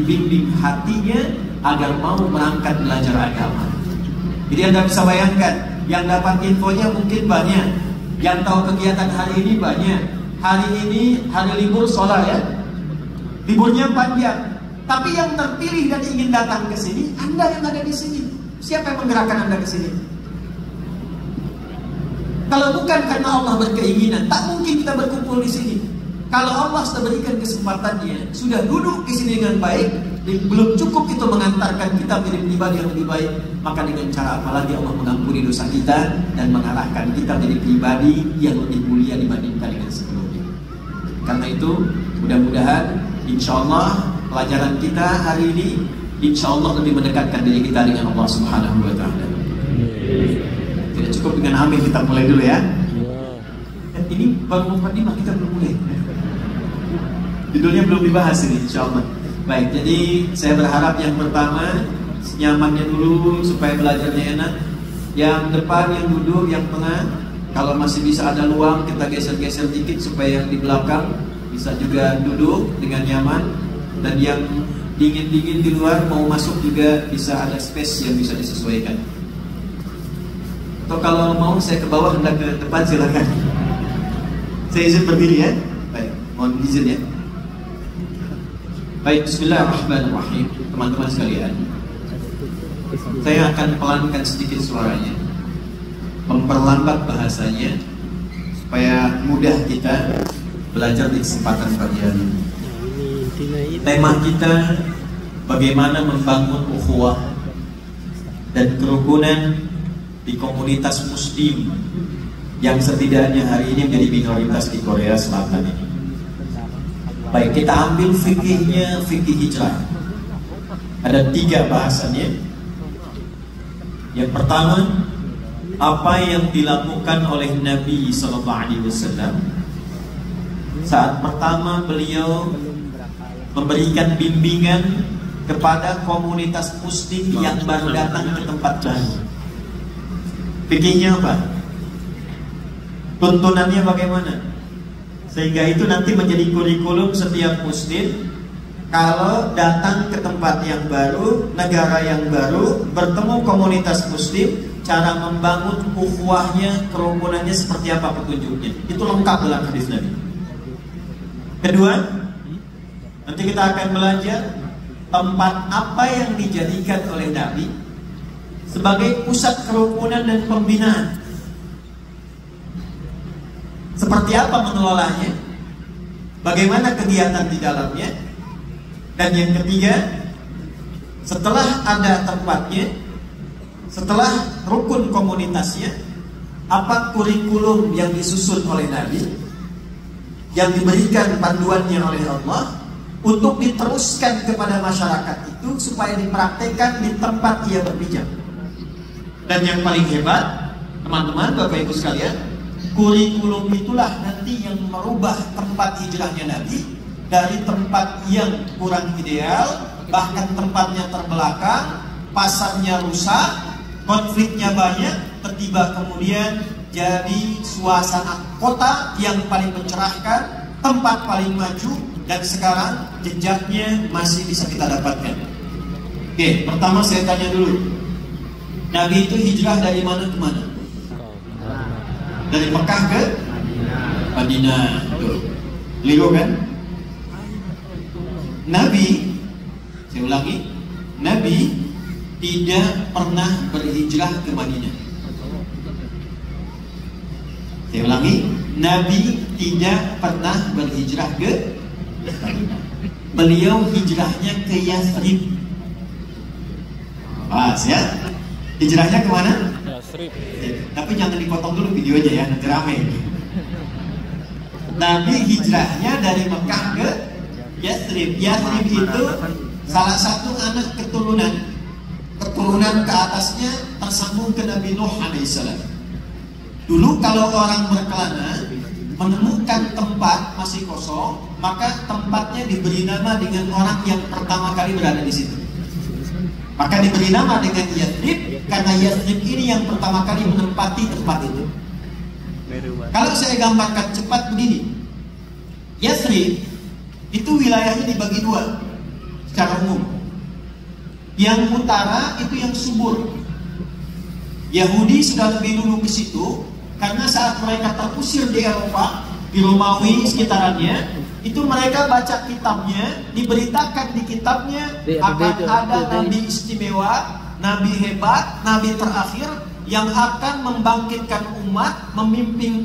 dibimbing hatinya agar mau berangkat belajar agama. Jadi Anda bisa bayangkan, yang dapat infonya mungkin banyak, yang tahu kegiatan hari ini banyak. Hari ini hari libur sholat ya, liburnya panjang. Tapi yang terpilih dan ingin datang ke sini, Anda yang ada di sini. Siapa yang menggerakkan Anda ke sini? Kalau bukan karena Allah berkeinginan, tak mungkin kita berkumpul di sini. Kalau Allah sudah berikan kesempatannya, sudah duduk di sini dengan baik, belum cukup itu mengantarkan kita menjadi pribadi yang lebih baik, maka dengan cara apa lagi Allah mengampuni dosa kita dan mengarahkan kita menjadi pribadi yang lebih mulia dibandingkan dengan sebelumnya. Karena itu, mudah-mudahan insya Allah pelajaran kita hari ini insya Allah lebih mendekatkan diri kita dengan Allah Subhanahu wa Ta'ala. Tidak cukup dengan amin, kita mulai dulu ya. Ini baru mukadimah, kita belum mulai. Judulnya belum dibahas ini insya Allah. Baik, jadi saya berharap yang pertama nyamannya dulu supaya belajarnya enak. Yang depan, yang duduk, yang tengah, kalau masih bisa ada luang kita geser-geser dikit supaya yang di belakang bisa juga duduk dengan nyaman. Dan yang dingin-dingin di luar mau masuk juga bisa ada space yang bisa disesuaikan. Atau kalau mau saya ke bawah, hendak ke depan silakan. Saya izin berdiri ya. Baik, mohon izin ya. Baik, bismillahirrahmanirrahim. Teman-teman sekalian, saya akan pelankan sedikit suaranya, memperlambat bahasanya supaya mudah kita belajar di kesempatan pagi hari ini. Tema kita bagaimana membangun ukhuwah dan kerukunan di komunitas muslim yang setidaknya hari ini menjadi minoritas di Korea Selatan ini. Baik, kita ambil fikihnya, fikih hijrah. Ada 3 bahasannya. Yang pertama, apa yang dilakukan oleh Nabi SAW saat pertama beliau memberikan bimbingan kepada komunitas muslim yang baru datang ke tempat baru. Fikihnya apa? Tuntunannya bagaimana? Sehingga itu nanti menjadi kurikulum setiap muslim. Kalau datang ke tempat yang baru, negara yang baru, bertemu komunitas muslim, cara membangun ukhuwahnya, kerukunannya seperti apa petunjuknya. Itu lengkap dalam hadis Nabi. Kedua, nanti kita akan belajar tempat apa yang dijadikan oleh Nabi sebagai pusat kerukunan dan pembinaan. Seperti apa mengelolanya, bagaimana kegiatan di dalamnya. Dan yang ketiga, setelah ada tempatnya, setelah rukun komunitasnya, apa kurikulum yang disusun oleh Nabi, yang diberikan panduannya oleh Allah untuk diteruskan kepada masyarakat itu supaya dipraktekkan di tempat ia berpijak. Dan yang paling hebat, teman-teman, Bapak Ibu sekalian, kurikulum itulah nanti yang merubah tempat hijrahnya Nabi dari tempat yang kurang ideal, bahkan tempatnya terbelakang, pasarnya rusak, konfliknya banyak, tiba-tiba kemudian jadi suasana kota yang paling mencerahkan, tempat paling maju, dan sekarang jejaknya masih bisa kita dapatkan. Oke, pertama saya tanya dulu, Nabi itu hijrah dari mana ke mana? Dari Mekah ke Madinah. Tuh, keliru kan? Nabi, saya ulangi, Nabi tidak pernah berhijrah ke Madinah. Saya ulangi, Nabi tidak pernah berhijrah ke Madinah. Beliau hijrahnya ke Yathrib. Pas ya? Hijrahnya kemana? Yathrib. Tapi jangan dipotong dulu videonya ya, nanti rame. Nabi hijrahnya dari Mekah ke Yathrib. Yathrib itu salah satu anak keturunan ke atasnya tersambung ke Nabi Nuh alaihissalam. Dulu kalau orang berkelana menemukan tempat masih kosong, maka tempatnya diberi nama dengan orang yang pertama kali berada di situ. Maka diberi nama dengan Yathrib karena Yathrib ini yang pertama kali menempati tempat itu. Kalau saya gambarkan cepat begini, Yathrib itu wilayahnya dibagi 2. secara umum. Yang utara itu yang subur. Yahudi sudah lebih dulu ke situ karena saat mereka terusir di Eropa, di Romawi sekitarannya, itu mereka baca kitabnya, diberitakan di kitabnya akan ada nabi istimewa, nabi hebat, nabi terakhir yang akan membangkitkan umat, memimpin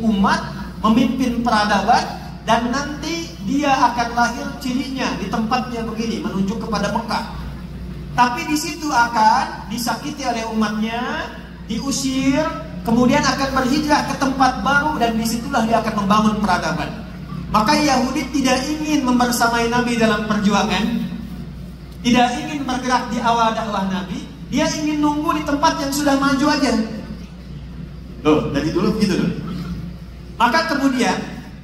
peradaban, dan nanti dia akan lahir cirinya di tempatnya begini, menuju kepada Mekah. Tapi di situ akan disakiti oleh umatnya, diusir, kemudian akan berhijrah ke tempat baru, dan disitulah dia akan membangun peradaban. Maka Yahudi tidak ingin membersamai Nabi dalam perjuangan, tidak ingin bergerak di awal dakwah Nabi. Dia ingin nunggu di tempat yang sudah maju aja. Loh, dari dulu begitu loh. Maka kemudian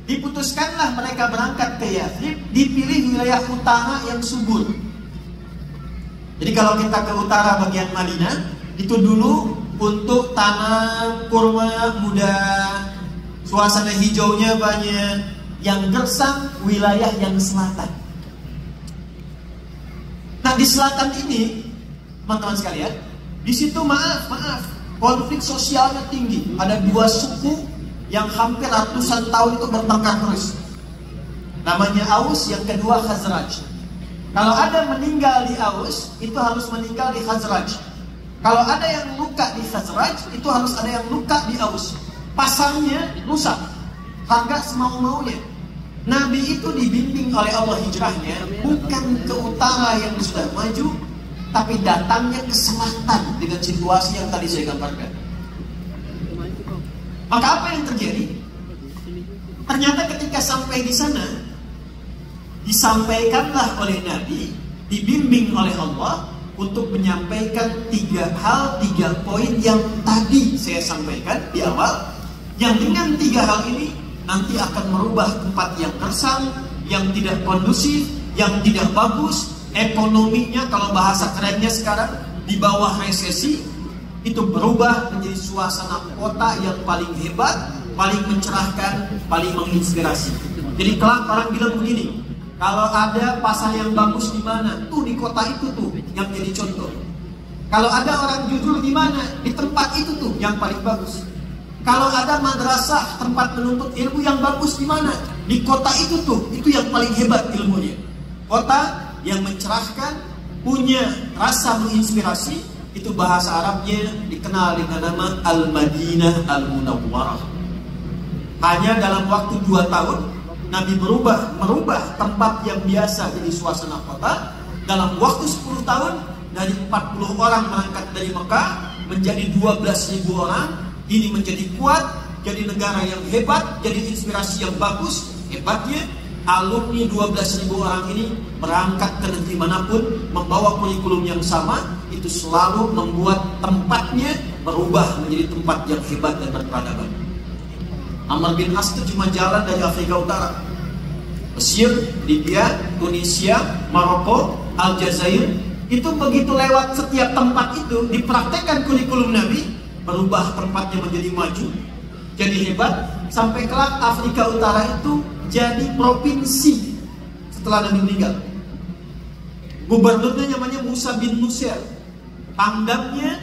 diputuskanlah mereka berangkat ke Yathrib, dipilih wilayah utara yang subur. Jadi kalau kita ke utara bagian Madinah, itu dulu untuk tanam kurma muda, suasana hijaunya banyak. Yang gersang wilayah yang selatan. Nah, di selatan ini, teman-teman sekalian, di situ maaf, konflik sosialnya tinggi. Ada dua suku yang hampir ratusan tahun itu bertengkar terus. Namanya Aus, yang kedua Khazraj. Kalau ada meninggal di Aus, itu harus meninggal di Khazraj. Kalau ada yang luka di Khazraj, itu harus ada yang luka di Aus. Pasarnya rusak, harga semau-maunya. Nabi itu dibimbing oleh Allah hijrahnya bukan ke utara yang sudah maju, tapi datangnya ke selatan dengan situasi yang tadi saya gambarkan. Maka apa yang terjadi? Ternyata ketika sampai di sana, disampaikanlah oleh Nabi, dibimbing oleh Allah untuk menyampaikan 3 poin yang tadi saya sampaikan di awal, yang dengan 3 hal ini nanti akan merubah tempat yang gersang, yang tidak kondusif, yang tidak bagus, ekonominya kalau bahasa kerennya sekarang di bawah resesi, itu berubah menjadi suasana kota yang paling hebat, paling mencerahkan, paling menginspirasi. Jadi kelak orang bilang begini, kalau ada pasar yang bagus di mana? Tuh di kota itu tuh yang jadi contoh. Kalau ada orang jujur di mana? Di tempat itu tuh yang paling bagus. Kalau ada madrasah, tempat menuntut ilmu yang bagus di mana? Di kota itu tuh, itu yang paling hebat ilmunya. Kota yang mencerahkan, punya rasa menginspirasi, itu bahasa Arabnya dikenal dengan nama Al-Madinah Al-Munawwarah. Hanya dalam waktu 2 tahun, Nabi merubah tempat yang biasa jadi suasana kota. Dalam waktu 10 tahun, dari 40 orang berangkat dari Mekah menjadi 12.000 orang. Ini menjadi kuat, jadi negara yang hebat, jadi inspirasi yang bagus. Hebatnya, alumni 12.000 orang ini berangkat ke negeri manapun, membawa kurikulum yang sama, itu selalu membuat tempatnya berubah menjadi tempat yang hebat dan berperadaban. Amr bin As itu cuma jalan dari Afrika Utara, Mesir, Libya, Tunisia, Maroko, Aljazair. Itu begitu lewat setiap tempat itu, dipraktekkan kurikulum Nabi, berubah tempatnya menjadi maju, jadi hebat, sampai kelak Afrika Utara itu jadi provinsi setelah Nabi meninggal. Gubernurnya namanya Musa bin Nusair, pangdamnya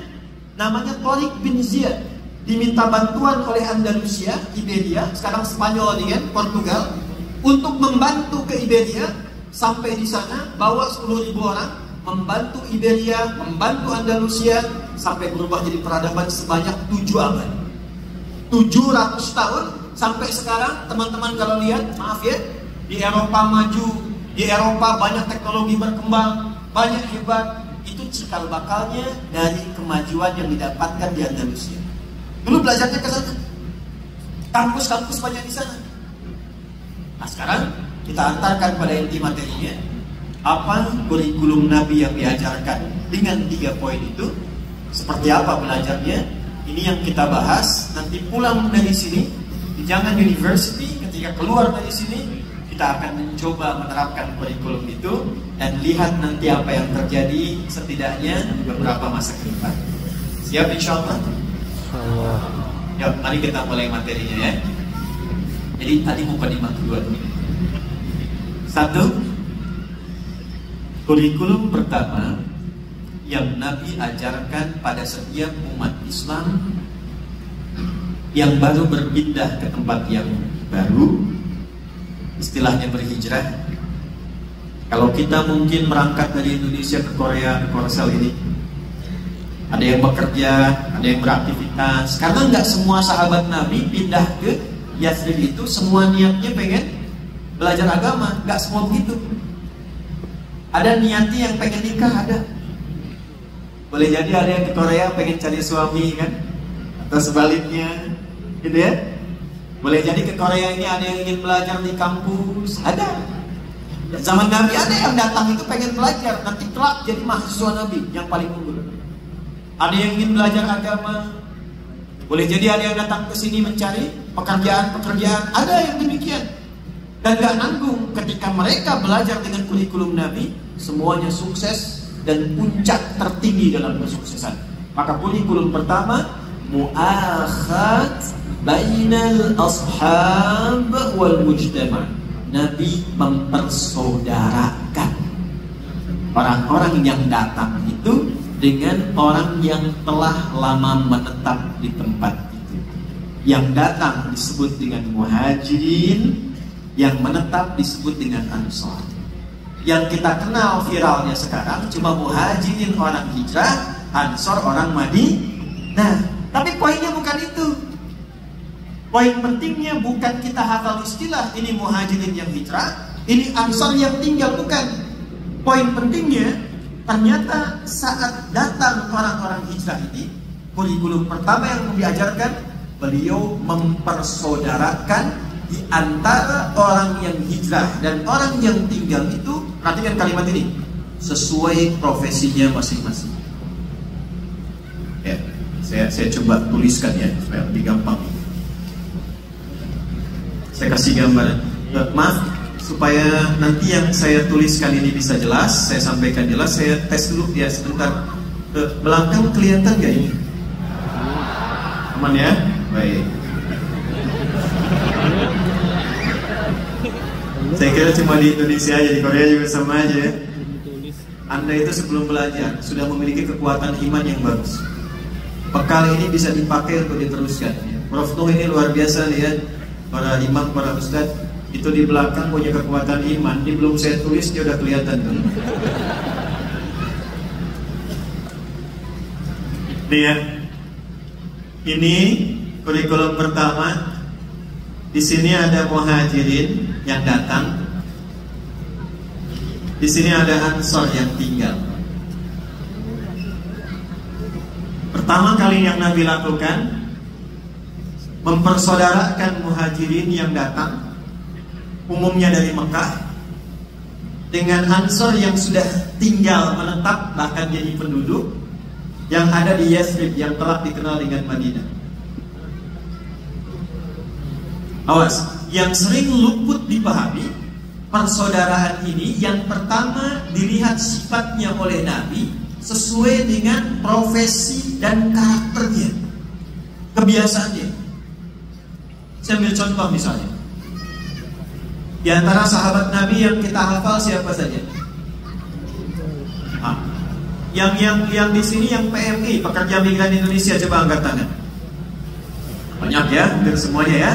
namanya Tariq bin Ziyad. Diminta bantuan oleh Andalusia, Iberia, sekarang Spanyol dengan Portugal, untuk membantu ke Iberia. Sampai di sana bawa 10.000 orang, membantu Iberia, membantu Andalusia, sampai berubah jadi peradaban sebanyak 7 abad. 700 tahun sampai sekarang. Teman-teman kalau lihat, maaf ya, di Eropa maju, di Eropa banyak teknologi berkembang, banyak hebat. Itu cikal bakalnya dari kemajuan yang didapatkan di Andalusia. Dulu belajarnya ke sana, kampus-kampus banyak di sana. Nah sekarang kita antarkan pada inti materinya, apa kurikulum Nabi yang diajarkan dengan 3 poin itu. Seperti apa belajarnya? Ini yang kita bahas. Nanti pulang dari sini di Jangan University, ketika keluar dari sini, kita akan mencoba menerapkan kurikulum itu dan lihat nanti apa yang terjadi setidaknya beberapa masa ke depan. Siap insyaallah? Ya, mari kita mulai materinya ya. Jadi tadi mukadimah kedua dulu. 1, Kurikulum pertama yang Nabi ajarkan pada setiap umat Islam yang baru berpindah ke tempat yang baru, istilahnya berhijrah. Kalau kita mungkin berangkat dari Indonesia ke Korea, ke Korsel ini, ada yang bekerja, ada yang beraktivitas. Karena nggak semua sahabat Nabi pindah ke Yathrib itu semua niatnya pengen belajar agama, nggak semua begitu. Ada niatnya yang pengen nikah, ada. Boleh jadi ada yang ke Korea pengen cari suami kan, atau sebaliknya, gitu ya. Boleh jadi ke Korea ini ada yang ingin belajar di kampus, ada. Zaman Nabi ada yang datang itu pengen belajar, nanti kelak jadi mahasiswa Nabi yang paling unggul. Ada yang ingin belajar agama. Boleh jadi ada yang datang ke sini mencari pekerjaan, ada yang demikian. Dan gak nanggung ketika mereka belajar dengan kurikulum Nabi, semuanya sukses dan puncak tertinggi dalam kesuksesan. Maka kurikulum pertama, mu'akhad bainal ashab wal mujtama. Nabi mempersaudarakan orang-orang yang datang itu dengan orang yang telah lama menetap di tempat itu. Yang datang disebut dengan muhajirin, yang menetap disebut dengan ansor. Yang kita kenal viralnya sekarang cuma muhajirin orang hijrah, ansor orang Madinah. Tapi poinnya bukan itu. Poin pentingnya bukan kita hafal istilah ini muhajirin yang hijrah, ini ansor yang tinggal, bukan. Poin pentingnya ternyata saat datang orang-orang hijrah ini, kurikulum pertama yang diajarkan, beliau mempersaudarakan di antara orang yang hijrah dan orang yang tinggal itu. Perhatikan kalimat ini, sesuai profesinya masing-masing. Ya, saya coba tuliskan ya supaya lebih gampang. Saya kasih gambaran. Maaf, supaya nanti yang saya tuliskan ini bisa jelas, saya sampaikan jelas. Saya tes dulu ya sebentar. Belakang kelihatan gak ini? Aman ya? Baik. Saya kira cuma di Indonesia aja, di Korea juga sama aja ya. Anda itu sebelum belajar sudah memiliki kekuatan iman yang bagus. Bekal ini bisa dipakai untuk diteruskan ya. Prof Nuh ini luar biasa nih ya. Para imam, para ustadz itu di belakang punya kekuatan iman. Ini belum saya tulis dia udah kelihatan tuh. Nih ya. Ini kurikulum pertama. Di sini ada muhajirin yang datang. Di sini ada ansor yang tinggal. Pertama kali yang Nabi lakukan, mempersaudarakan muhajirin yang datang, umumnya dari Mekah, dengan ansor yang sudah tinggal menetap bahkan jadi penduduk yang ada di Yathrib yang telah dikenal dengan Madinah. Awas, yang sering luput dipahami, persaudaraan ini yang pertama dilihat sifatnya oleh Nabi sesuai dengan profesi dan karakternya, kebiasaannya. Saya ambil contoh misalnya, di antara sahabat Nabi yang kita hafal siapa saja? Yang di sini yang PMI, pekerja migran Indonesia, coba angkat tangan. Banyak ya, hampir semuanya ya.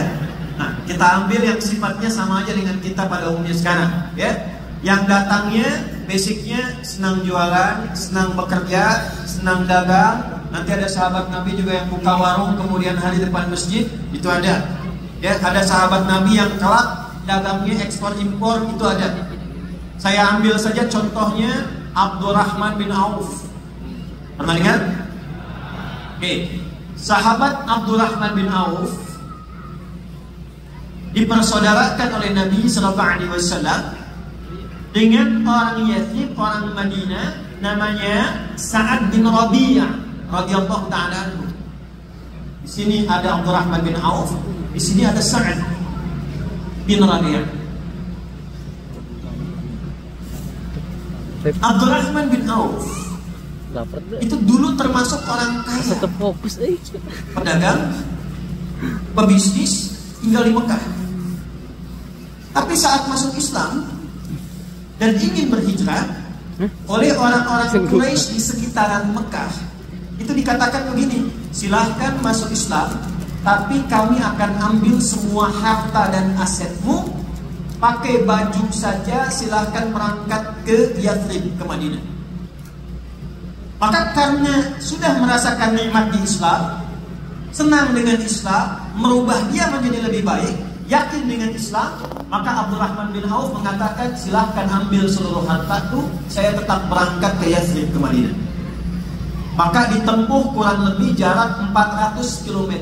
Nah, kita ambil yang sifatnya sama aja dengan kita pada umumnya sekarang, ya. Yang datangnya, basicnya senang jualan, senang bekerja, senang dagang. Nanti ada sahabat Nabi juga yang buka warung kemudian hari depan masjid, itu ada. Ya, ada sahabat Nabi yang kelak dagangnya ekspor impor, itu ada. Saya ambil saja contohnya Abdurrahman bin Auf. Pernah dengar? Oke, sahabat Abdurrahman bin Auf dipersaudarakan oleh Nabi SAW dengan orang Yathrib, orang Madinah, namanya Sa'ad bin Rabi'ah radhiyallahu ta'ala anhu. Di sini ada Abdurrahman bin Auf, di sini ada Sa'ad bin Rabi'ah. Abdurrahman bin Auf itu dulu termasuk orang kaya, pedagang, pebisnis, tinggal di Mekah. Tapi saat masuk Islam dan ingin berhijrah, oleh orang-orang Quraisy di sekitaran Mekah. Itu dikatakan begini, silahkan masuk Islam, tapi kami akan ambil semua harta dan asetmu. Pakai baju saja, silahkan berangkat ke Yathrib, ke Madinah. Maka karena sudah merasakan nikmat di Islam, senang dengan Islam, merubah dia menjadi lebih baik, yakin dengan Islam, maka Abdurrahman bin Auf mengatakan, silahkan ambil seluruh hartaku, saya tetap berangkat ke Yathrib, ke Madinah. Maka ditempuh kurang lebih jarak 400 km.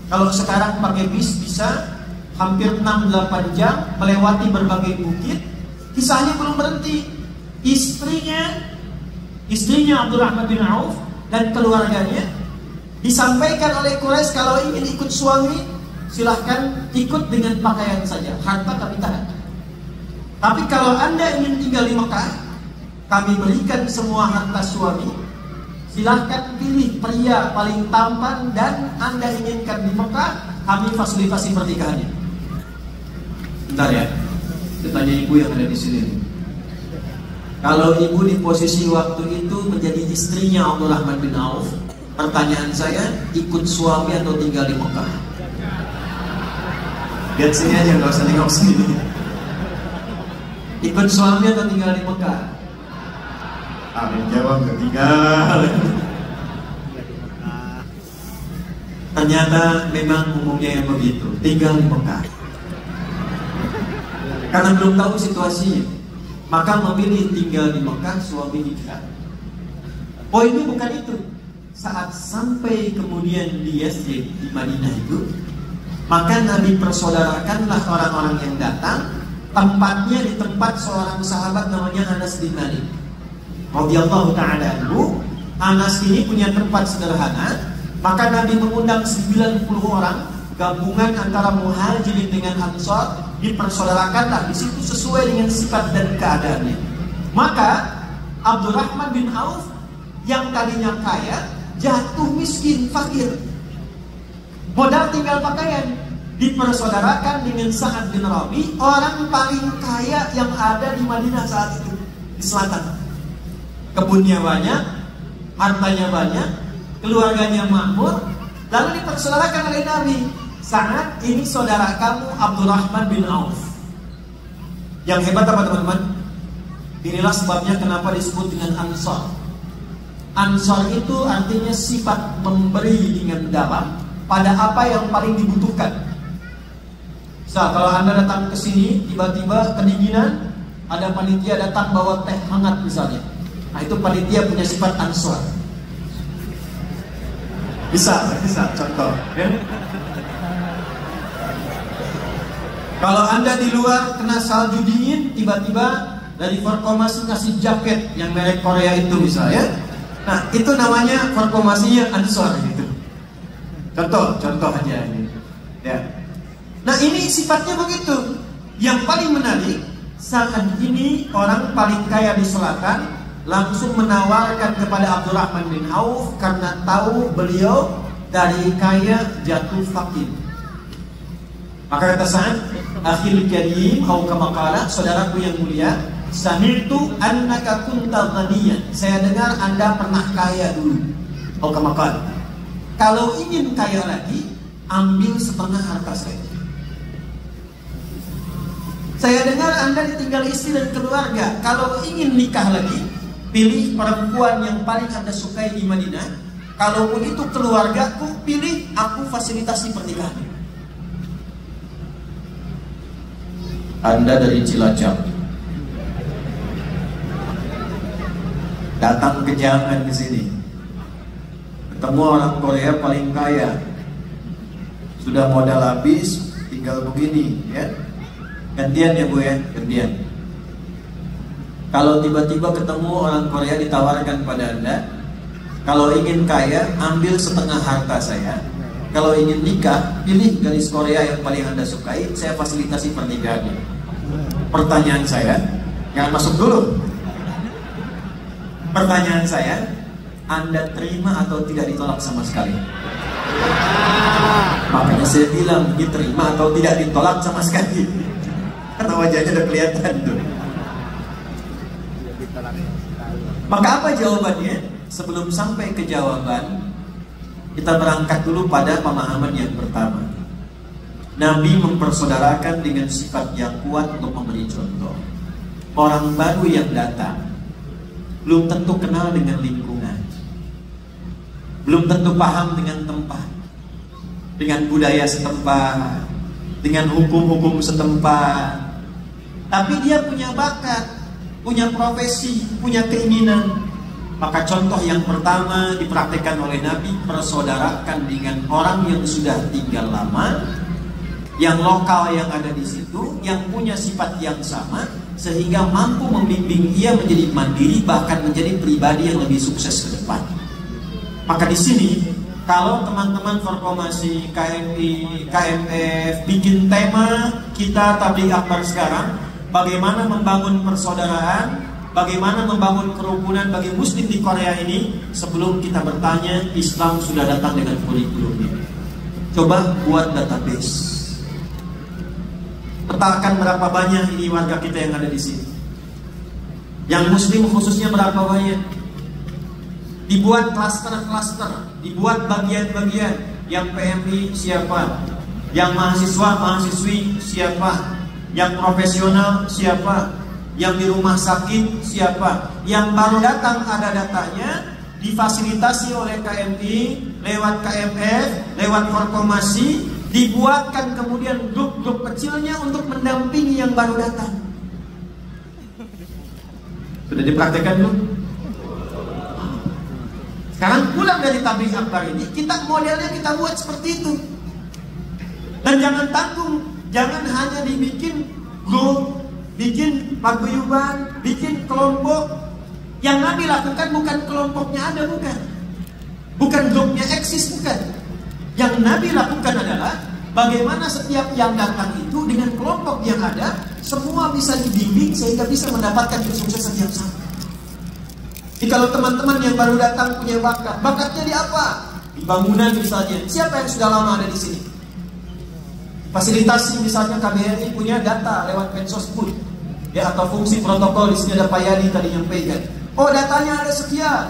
Kalau sekarang pakai bis bisa hampir 6-8 jam, melewati berbagai bukit. Kisahnya belum berhenti. Istrinya Abdurrahman bin Auf dan keluarganya disampaikan oleh Quraisy, kalau ingin ikut suami silahkan ikut dengan pakaian saja, harta kami tahan. Tapi kalau Anda ingin tinggal di Mekah, kami berikan semua harta suami. Silahkan pilih pria paling tampan dan Anda inginkan di Mekah, kami fasilitasi pernikahannya. Bentar ya, kita tanya ibu yang ada di sini. Kalau ibu di posisi waktu itu menjadi istrinya Abdurrahman bin Auf, pertanyaan saya, ikut suami atau tinggal di Mekah? Lihat sini aja, nggak usah nengok sini. Ikut suami atau tinggal di Mekah? Amin, jawab tinggal. Ternyata memang umumnya yang begitu, tinggal di Mekah. Karena belum tahu situasinya, maka memilih tinggal di Mekah, suami hijrah. Poinnya bukan itu. Saat sampai kemudian di Yathrib, di Madinah itu, maka Nabi persaudarakanlah orang-orang yang datang. Tempatnya di tempat seorang sahabat namanya Anas bin Malik radhiyallahu ta'ala anhu. Anas ini punya tempat sederhana, maka Nabi mengundang 90 orang, gabungan antara Muhajirin dengan Ansar, dipersaudarakanlah di situ sesuai dengan sifat dan keadaannya. Maka Abdurrahman bin Auf yang tadinya kaya jatuh miskin, fakir, modal tinggal pakaian, dipersaudarakan dengan Sa'ad bin Rabi, orang paling kaya yang ada di Madinah saat itu, di selatan. Kebunnya banyak, hartanya banyak, keluarganya makmur, lalu dipersaudarakan oleh Nabi. Sa'ad, ini saudara kamu Abdurrahman bin Auf. Yang hebat apa teman-teman? Inilah sebabnya kenapa disebut dengan Ansar. Ansar itu artinya sifat memberi dengan dalam pada apa yang paling dibutuhkan. Kalau Anda datang ke sini, tiba-tiba kedinginan, ada panitia datang bawa teh hangat misalnya. Nah, itu panitia punya sifat Ansar. Bisa contoh. Ya? Kalau Anda di luar kena salju dingin, tiba-tiba dari Forkomasi ngasih jaket yang merek Korea itu misalnya. Nah, itu namanya Forkomasinya Ansar gitu. Contoh aja ini. Ya. Nah, ini sifatnya begitu. Yang paling menarik, saat ini orang paling kaya di selatan langsung menawarkan kepada Abdurrahman bin Auf karena tahu beliau dari kaya jatuh fakir. Maka kata Sa'ad, akhil karim au kama qala, saudaraku yang mulia, sami'tu annaka kunta ghaniyan. Saya dengar Anda pernah kaya dulu. Au kama qala. Kalau ingin kaya lagi, ambil setengah harta saya. Saya dengar Anda ditinggal istri dan keluarga. Kalau ingin nikah lagi, pilih perempuan yang paling Anda sukai di Madinah. Kalaupun itu keluargaku, pilih aku fasilitasi pernikahan. Anda dari Cilacap, datang ke Jangan ke sini, ketemu orang Korea paling kaya, sudah modal habis, tinggal begini, ya. Gantian ya Bu ya, gantian. Kalau tiba-tiba ketemu orang Korea ditawarkan pada Anda, kalau ingin kaya, ambil setengah harta saya. Kalau ingin nikah, pilih gadis Korea yang paling Anda sukai, saya fasilitasi pernikahannya. Pertanyaan saya, jangan masuk dulu. Pertanyaan saya, Anda terima atau tidak ditolak sama sekali? Makanya saya bilang, diterima atau tidak ditolak sama sekali. Karena wajahnya udah kelihatan tuh. Maka apa jawabannya? Sebelum sampai ke jawaban, kita berangkat dulu pada pemahaman yang pertama. Nabi mempersaudarakan dengan sifat yang kuat untuk memberi contoh. Orang baru yang datang belum tentu kenal dengan lingkungan, belum tentu paham dengan tempat, dengan budaya setempat, dengan hukum-hukum setempat. Tapi dia punya bakat, punya profesi, punya keinginan. Maka contoh yang pertama dipraktikkan oleh Nabi, persaudarakan dengan orang yang sudah tinggal lama, yang lokal yang ada di situ, yang punya sifat yang sama, sehingga mampu membimbing ia menjadi mandiri, bahkan menjadi pribadi yang lebih sukses ke depan. Maka di sini, kalau teman-teman Formasi, KMI, KMF bikin tema kita Tabligh Akbar sekarang, bagaimana membangun persaudaraan, bagaimana membangun kerukunan bagi Muslim di Korea ini. Sebelum kita bertanya, Islam sudah datang dengan kurikulumnya. Coba buat database. Petakan berapa banyak ini warga kita yang ada di sini. Yang Muslim khususnya berapa banyak. Dibuat klaster-klaster, dibuat bagian-bagian. Yang PMI siapa, yang mahasiswa-mahasiswi siapa, yang profesional siapa, yang di rumah sakit siapa, yang baru datang ada datanya, difasilitasi oleh KMI, lewat KMF, lewat Formasi, dibuatkan kemudian grup-grup kecilnya untuk mendampingi yang baru datang. Sudah dipraktekkan belum? Sekarang pulang dari Tabligh Akbar ini, kita modelnya kita buat seperti itu. Dan jangan tanggung, jangan hanya dibikin grup, bikin paguyuban, bikin kelompok. Yang Nabi lakukan bukan kelompoknya ada, bukan. Bukan grupnya eksis, bukan. Yang Nabi lakukan adalah bagaimana setiap yang datang itu dengan kelompok yang ada, semua bisa dibimbing sehingga bisa mendapatkan kesuksesan yang sama. Jadi kalau teman-teman yang baru datang punya bakat, bakatnya di apa? Di bangunan misalnya. Siapa yang sudah lama ada di sini? Fasilitasi misalnya KBRI punya data lewat Mensosbud, ya, atau fungsi protokol. Di sini ada Pak Yani tadi nyampaikan. Oh, datanya ada sekian,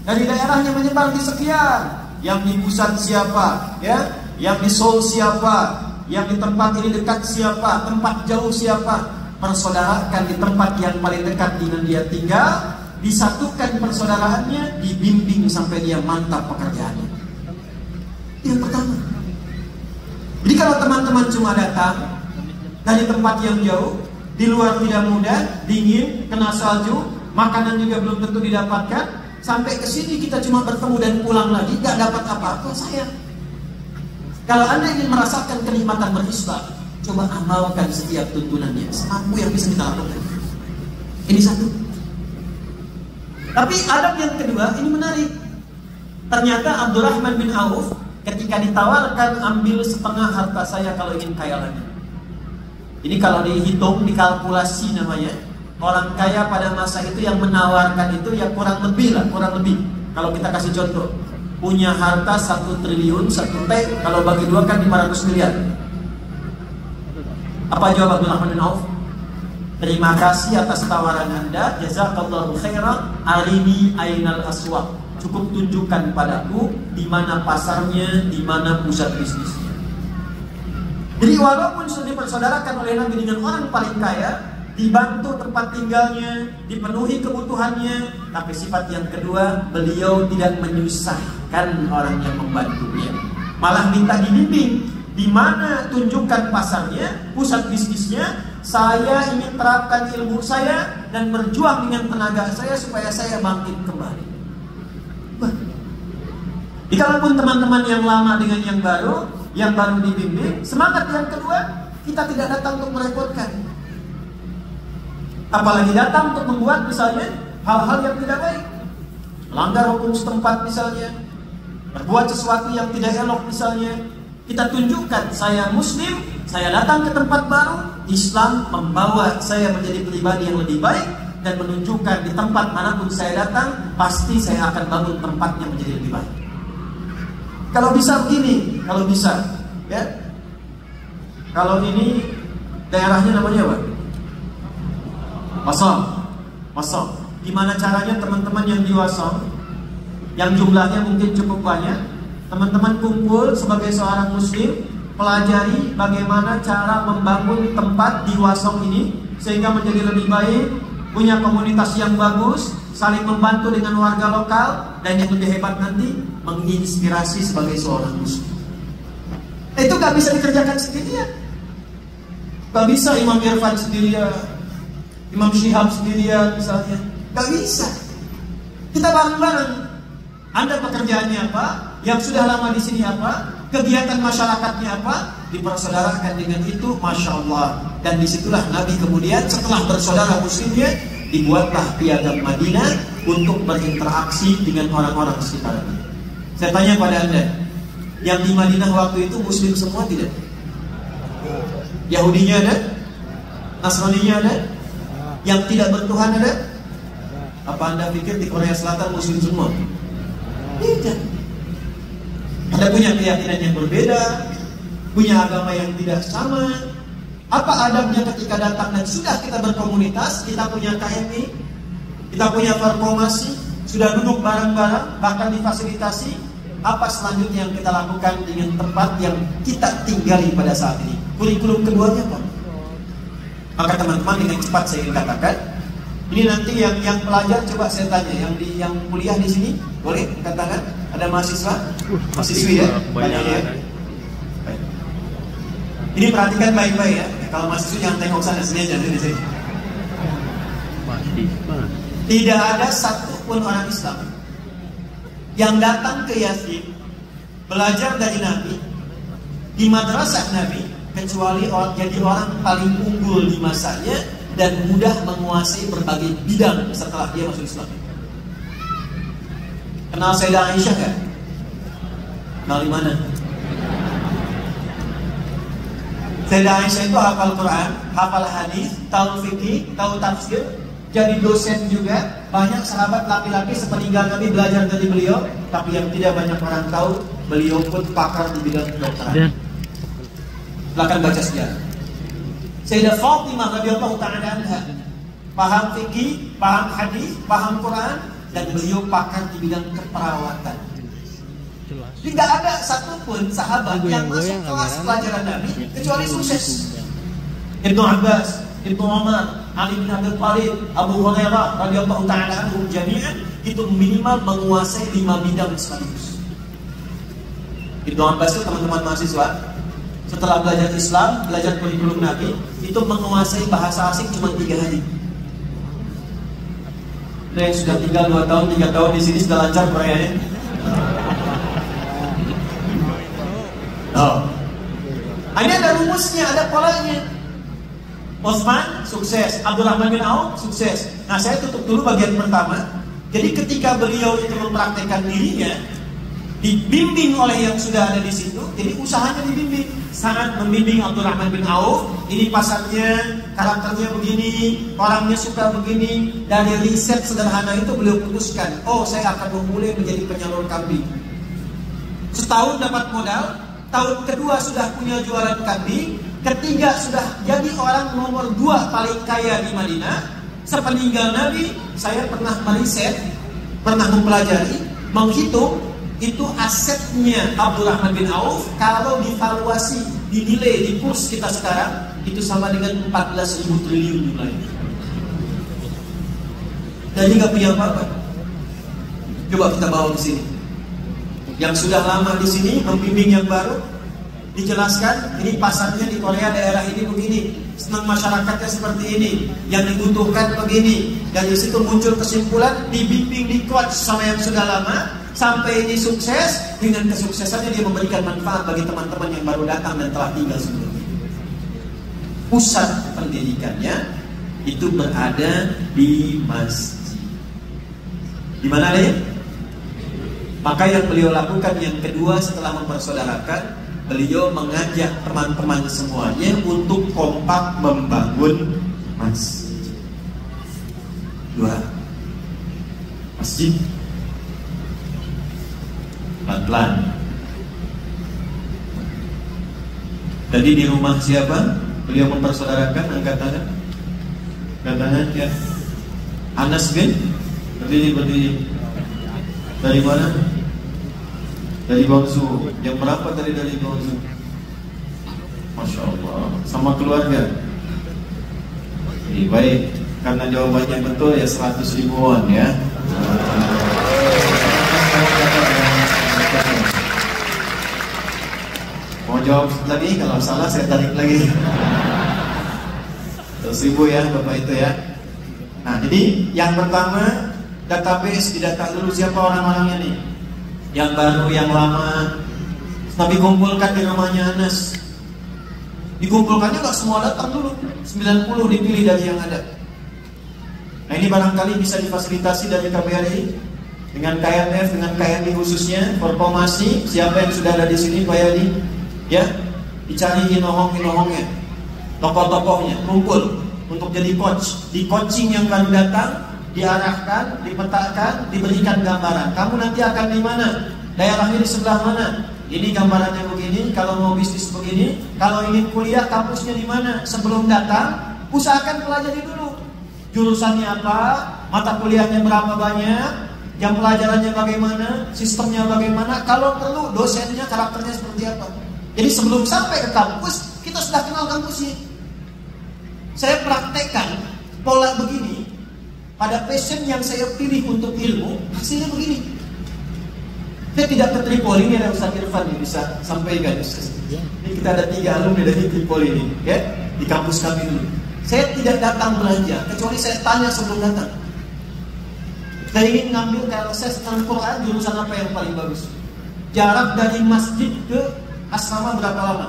dari daerahnya menyebar di sekian. Yang di pusat siapa, ya? Yang di Seoul siapa? Yang di tempat ini dekat siapa? Tempat jauh siapa? Persaudarakan di tempat yang paling dekat dengan dia tinggal, disatukan persaudaraannya, dibimbing sampai dia mantap pekerjaannya. Yang pertama. Jadi kalau teman-teman cuma datang dari tempat yang jauh, di luar tidak mudah, dingin, kena salju, makanan juga belum tentu didapatkan, sampai ke sini kita cuma bertemu dan pulang lagi, gak dapat apa-apa, sayang. Kalau Anda ingin merasakan kenikmatan berislam, coba amalkan setiap tuntunannya semampu yang bisa kita lakukan. Ini satu. Tapi adab yang kedua ini menarik. Ternyata Abdurrahman bin Auf ketika ditawarkan ambil setengah harta saya kalau ingin kaya lagi. Ini kalau dihitung, dikalkulasi namanya. Orang kaya pada masa itu yang menawarkan itu ya kurang lebih lah, kurang lebih. Kalau kita kasih contoh, punya harta 1 triliun, 1 T, kalau bagi 2 kan 500 miliar. Apa jawab Abdurrahman bin Auf? Terima kasih atas tawaran Anda, jazakallahu khairan, arini ainal aswaq. Cukup tunjukkan padaku di mana pasarnya, di mana pusat bisnisnya. Jadi walaupun sudah dipersaudarakan oleh Nabi dengan orang paling kaya, dibantu tempat tinggalnya, dipenuhi kebutuhannya, tapi sifat yang kedua, beliau tidak menyusahkan orang yang membantunya, malah minta dibimbing. Di mana tunjukkan pasarnya, pusat bisnisnya, saya ingin terapkan ilmu saya dan berjuang dengan tenaga saya supaya saya bangkit kembali. Jadi kalaupun teman-teman yang lama dengan yang baru dibimbing, semangat yang kedua, kita tidak datang untuk merepotkan. Apalagi datang untuk membuat misalnya hal-hal yang tidak baik, melanggar hukum setempat misalnya, berbuat sesuatu yang tidak elok misalnya. Kita tunjukkan saya Muslim, saya datang ke tempat baru, Islam membawa saya menjadi pribadi yang lebih baik, dan menunjukkan di tempat manapun saya datang, pasti saya akan bangun tempatnya menjadi lebih baik. Kalau bisa begini, kalau bisa, ya. Kalau ini daerahnya namanya apa? Masam. Gimana caranya teman-teman yang di Wasong, yang jumlahnya mungkin cukup banyak, teman-teman kumpul sebagai seorang muslim, pelajari bagaimana cara membangun tempat di Wasong ini sehingga menjadi lebih baik, punya komunitas yang bagus, saling membantu dengan warga lokal, dan yang lebih hebat nanti menginspirasi sebagai seorang muslim. Itu gak bisa dikerjakan sendirian. Gak bisa Imam Irfan sendirian, Imam Syihab sendirian misalnya. Gak bisa. Kita bareng-bareng. Anda pekerjaannya apa? Yang sudah lama di sini apa? Kegiatan masyarakatnya apa? Dipersaudarakan dengan itu, Masya Allah. Dan disitulah Nabi kemudian setelah bersaudara muslimnya, dibuatlah piagam Madinah untuk berinteraksi dengan orang-orang sekitarnya. Saya tanya pada Anda, yang di Madinah waktu itu muslim semua tidak? Yahudinya ada? Nasraninya ada? Yang tidak bertuhan ada? Apa Anda pikir di Korea Selatan muslim semua? Tidak. Anda punya keyakinan yang berbeda, punya agama yang tidak sama. Apa adabnya ketika datang dan sudah kita berkomunitas, kita punya KMI, kita punya formasi, sudah duduk bareng-bareng, bahkan difasilitasi. Apa selanjutnya yang kita lakukan dengan tempat yang kita tinggali pada saat ini? Kurikulum keduanya apa? Maka teman-teman dengan cepat saya ingin katakan, ini nanti yang pelajar coba saya tanya, yang kuliah di sini boleh katakan ada mahasiswa, mahasiswi ya, banyak ya. Baik. Ini perhatikan baik-baik ya. Kalau mahasiswa jangan tengok sana, sini aja di sini. Tidak ada satupun orang Islam yang datang ke Yasin belajar dari Nabi di madrasah Nabi kecuali jadi orang paling unggul di masanya dan mudah menguasai berbagai bidang setelah dia masuk Islam. Kenal Sayyidah Aisyah kan? Kenal di mana? Sayyidah Aisyah itu hafal Quran, hafal hadis, tahu fikih, tahu tafsir, jadi dosen juga. Banyak sahabat laki-laki sepeninggal Nabi belajar dari beliau, tapi yang tidak banyak orang tahu, beliau pun pakar di bidang kedokteran. Silakan baca sejarah. Sayyidah Fatimah radhiyallahu ta'ala anha paham fikih, paham hadis, paham Quran, dan beliau pakar di bidang keperawatan. Tidak ada satupun sahabat yang masuk kelas pelajaran Nabi kecuali sukses. Ibnu Abbas, Ibnu Umar, Ali bin Abi Thalib, Abu Hurairah radhiyallahu ta'ala anhum jami'an itu minimal menguasai 5 bidang sekaligus. Ibnu Abbas itu teman-teman mahasiswa setelah belajar Islam, belajar kurikulum Nabi, itu menguasai bahasa asing cuma 3 hari. Nah, sudah tinggal 2 tahun, 3 tahun di sini sudah lancar Koreanya. Oh. Ini ada rumusnya, ada polanya. Osman sukses, Abdurrahman bin Auf sukses. Nah, saya tutup dulu bagian pertama. Jadi ketika beliau itu mempraktekkan dirinya, dibimbing oleh yang sudah ada di situ, jadi usahanya dibimbing. Sangat membimbing Abdurrahman bin Auf. Ini pasarnya, karakternya begini, orangnya suka begini. Dari riset sederhana itu beliau putuskan, oh saya akan memulai menjadi penyalur kambing. Setahun dapat modal, tahun kedua sudah punya jualan kambing, ketiga sudah jadi orang nomor 2 paling kaya di Madinah. Sepeninggal Nabi, saya pernah meriset, pernah mempelajari, menghitung itu asetnya Abdurrahman bin Auf kalau divaluasi, dinilai di kurs kita sekarang itu sama dengan 14.000 triliun jumlahnya. Dan dia nggak punya apa-apa. Coba kita bawa ke sini. Yang sudah lama di sini membimbing yang baru, dijelaskan ini pasarnya di Korea daerah ini begini, senang masyarakatnya seperti ini, yang dibutuhkan begini. Dan di situ muncul kesimpulan, dibimbing, di coach sama yang sudah lama, sampai ini sukses. Dengan kesuksesannya dia memberikan manfaat bagi teman-teman yang baru datang dan telah tinggal sebelumnya. Pusat pendidikannya itu berada di masjid. Di mana deh? Maka yang beliau lakukan yang kedua setelah mempersaudarakan, beliau mengajak teman-teman semuanya untuk kompak membangun masjid. 2. Masjid pelan-pelan. Tadi di rumah siapa? Beliau mempersaudarakan, angkat tangan. Angkat tangan ya. Anas bin Berdiri. Dari mana? Dari Guangzhou. Yang berapa tadi dari Guangzhou? Masya Allah. Sama keluarga. Baik, karena jawabannya betul ya 100 ribuan ya. Mau jawab lagi? Kalau salah saya tarik lagi. 100 ribu ya Bapak itu ya. Nah jadi yang pertama, database didata dulu siapa orang-orangnya nih. Yang baru, yang lama. Nabi kumpulkan di rumahnya Anas. Dikumpulkannya gak semua datang dulu, 90 dipilih dari yang ada. Nah ini barangkali bisa difasilitasi dari KBRI dengan KNF, dengan KNI khususnya, Forkomasi. Siapa yang sudah ada di sini Pak Yadi? Ya, dicari inohong-inohongnya, tokoh-tokohnya, kumpul untuk jadi coach. Di coaching yang baru datang, diarahkan, dipetakan, diberikan gambaran. Kamu nanti akan di mana? Daerahnya di sebelah mana? Ini gambarannya begini, kalau mau bisnis begini, kalau ingin kuliah kampusnya di mana? Sebelum datang, usahakan pelajari dulu. Jurusannya apa? Mata kuliahnya berapa banyak? Jam pelajarannya bagaimana? Sistemnya bagaimana? Kalau perlu dosennya karakternya seperti apa? Jadi sebelum sampai ke kampus, kita sudah kenal kampusnya. Saya praktekkan pola begini pada passion yang saya pilih untuk ilmu, hasilnya begini. Saya tidak ke Tripoli, ini ada Ustaz Irfan yang bisa sampaikan. Ini kita ada 3 alumni dari Tripoli ini, ya, di kampus kami dulu. Saya tidak datang belanja, kecuali saya tanya sebelum datang. Saya ingin ngambil KLSS Al-Quran, jurusan apa yang paling bagus? Jarak dari masjid ke asrama berapa lama?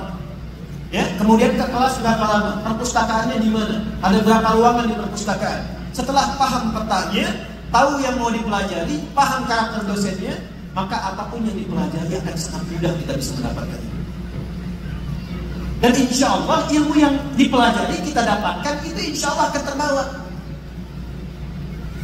Ya, kemudian ke kelas berapa lama? Perpustakaannya di mana? Ada berapa ruangan di perpustakaan? Setelah paham petanya, tahu yang mau dipelajari, paham karakter dosennya, maka apapun yang dipelajari akan sangat mudah kita bisa mendapatkan. Dan insya Allah ilmu yang dipelajari kita dapatkan itu insya Allah akan terbawa.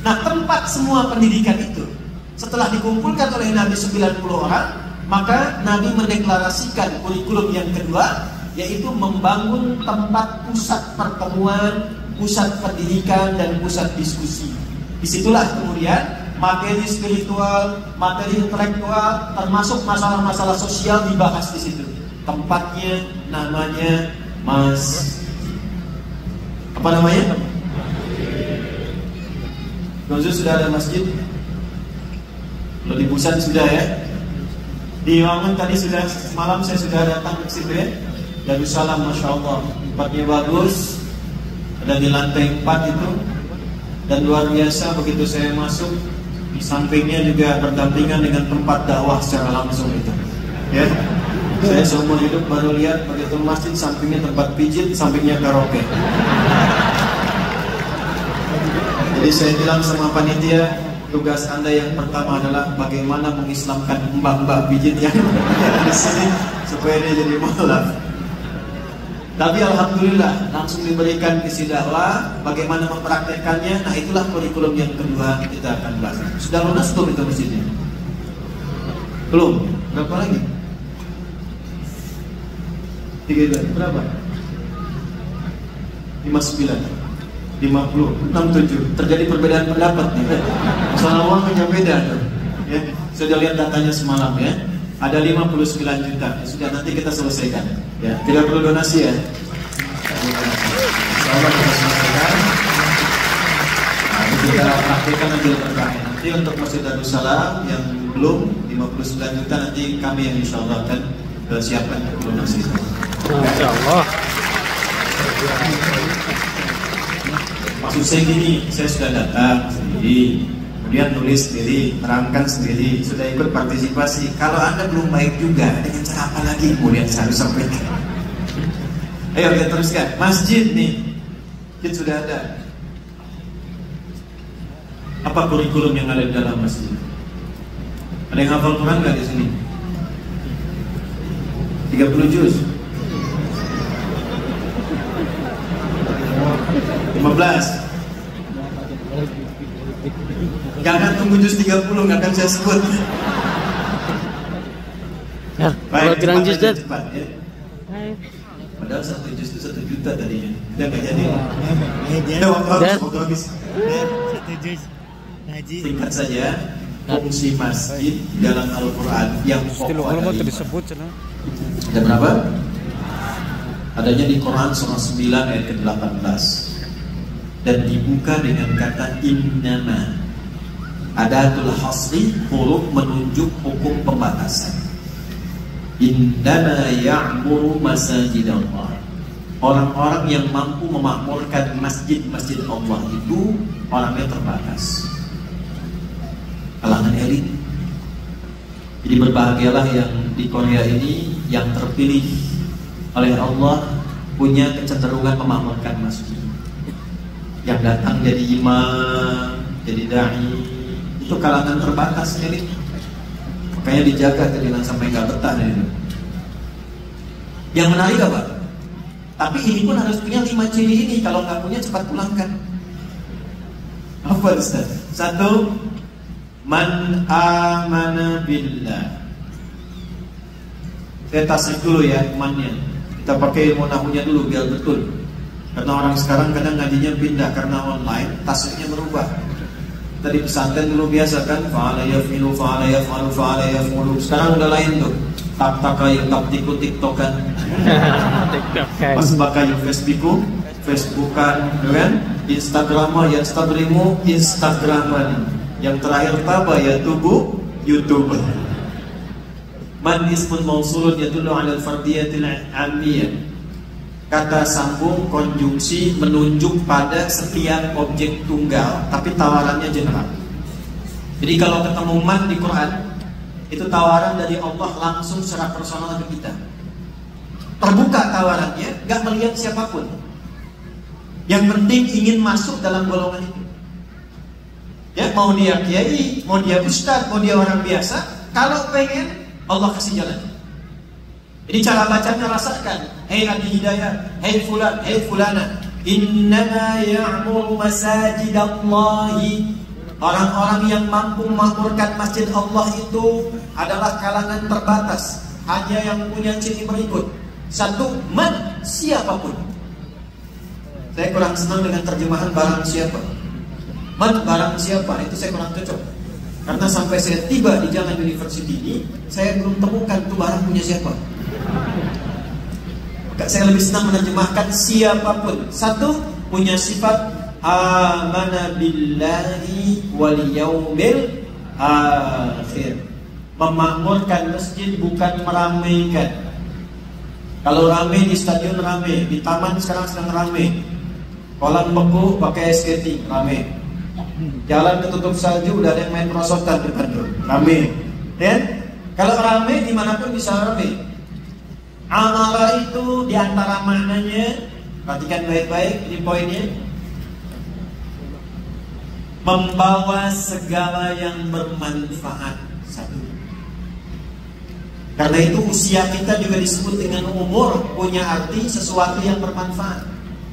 Nah tempat semua pendidikan itu setelah dikumpulkan oleh Nabi 90 orang, maka Nabi mendeklarasikan kurikulum yang kedua, yaitu membangun tempat pusat pertemuan, pusat pendidikan dan pusat diskusi. Disitulah kemudian materi spiritual, materi intelektual, termasuk masalah-masalah sosial dibahas di situ. Tempatnya namanya apa namanya? Guangzhou sudah ada masjid. Kalau di Busan sudah ya. Di Wangun tadi sudah, semalam saya sudah datang ke situ ya. Darussalam, Masya Allah, tempatnya bagus. Ada di lantai 4 itu. Dan luar biasa begitu saya masuk, di sampingnya juga berdampingan dengan tempat dakwah secara langsung itu. Ya, saya seumur hidup baru lihat begitu masjid sampingnya tempat pijit, sampingnya karaoke. Jadi saya bilang sama panitia, tugas Anda yang pertama adalah bagaimana mengislamkan mbak-mbak pijit yang di sini supaya dia jadi mualaf. Tapi alhamdulillah langsung diberikan isi dakwah, bagaimana mempraktekannya. Nah itulah kurikulum yang kedua kita akan bahas. Sudah lunas belum itu masjidnya? Belum? Berapa lagi? 3 berapa? 59 50 67. Terjadi perbedaan pendapat nih. Masalah uang hanya beda tuh. Ya, sudah lihat datanya semalam ya. Ada 59 juta. Ya, sudah nanti kita selesaikan. Ya, tidak perlu donasi ya. Insyaallah kita selesaikan. Nah, kita praktekkan nanti terkait. Nanti untuk Masjid Darussalam yang belum 59 juta nanti kami yang insyaallah akan siapkan donasi. Insyaallah. Maksud saya gini, saya sudah datang sendiri, kemudian nulis sendiri, terangkan sendiri, sudah ikut partisipasi. Kalau Anda belum baik juga, dengan cara apa lagi kemudian saya harus sampaikan? Ayo kita teruskan. Masjid nih, masjid sudah ada. Apa kurikulum yang ada di dalam masjid? Ada yang hafal Quran nggak di sini? 30 juz. 15. Jangan tunggu juz 30, nggak akan saya sebut. Ya, kalau kurang juz dan cepat ya. Padahal 1 juz itu 1 juta tadinya. Udah nggak jadi. Udah waktu habis. 1 juz. Singkat saja, fungsi masjid dalam Al-Quran yang pokok ada berapa? Adanya di Quran surah 9 ayat ke-18 dan dibuka dengan kata innama. Adatul hasri, huruf menunjuk hukum pembatasan. Innama ya'muru masajidallah. Orang-orang yang mampu memakmurkan masjid-masjid Allah itu orangnya terbatas, kalangan elit. Jadi berbahagialah yang di Korea ini yang terpilih oleh Allah punya kecenderungan memakmurkan masjid. Yang datang jadi imam, jadi dai, itu kalangan terbatas elit. Makanya dijaga jangan sampai nggak betah itu. Yang menarik apa? Tapi ini pun harus punya 5 ciri ini. Kalau nggak punya cepat pulangkan. Apa Ustaz? 1, man amana billah. Saya tasrik dulu ya imannya. Kita pakai ilmu nahunya dulu biar betul. Karena orang sekarang kadang ngajinya pindah karena online, tasriknya berubah. Tadi pesantren dulu biasa kan, fa'ala yafilu, fa'ala yaf'alu, fa'ala yaf'ulu. Sekarang udah lain tuh. Tak-takayu, tak-tiku, tiktokan. Pas bakayu Facebookan, kan? Instagrama, ya instagrimu, Instagraman. Yang terakhir taba ya tubuh, YouTube. Man ismun mausulun yadullu 'ala al-fardiyatil 'ammiyah. Kata sambung konjungsi menunjuk pada setiap objek tunggal, tapi tawarannya general. Jadi kalau ketemu man di Quran, itu tawaran dari Allah langsung secara personal ke kita. Terbuka tawarannya, gak melihat siapapun. Yang penting ingin masuk dalam golongan itu. Ya, mau dia kiai, mau dia ustaz, mau dia orang biasa, kalau pengen Allah kasih jalan. Jadi cara bacanya rasakan. Hei Adi Hidayah, hei fulan, hei fulana, innama ya'muru masajidallahi. Orang-orang yang mampu memakmurkan masjid Allah itu adalah kalangan terbatas. Hanya yang punya ciri berikut. 1, man, siapapun. Saya kurang senang dengan terjemahan barang siapa. Man, barang siapa, itu saya kurang cocok. Karena sampai saya tiba di Jalan University ini, saya belum temukan itu barang punya siapa. Saya lebih senang menerjemahkan siapapun. 1, punya sifat amana billahi wal yaumil akhir. Memakmurkan masjid bukan meramaikan. Kalau ramai di stadion ramai, di taman sekarang sedang ramai. Kolam beku pakai skating ramai. Jalan ketutup salju udah ada yang main perosotan depan tuh, ramai. Dan kalau ramai dimanapun bisa ramai. Amara itu diantara maknanya, perhatikan baik-baik ini poinnya, membawa segala yang bermanfaat. 1. Karena itu usia kita juga disebut dengan umur, punya arti sesuatu yang bermanfaat.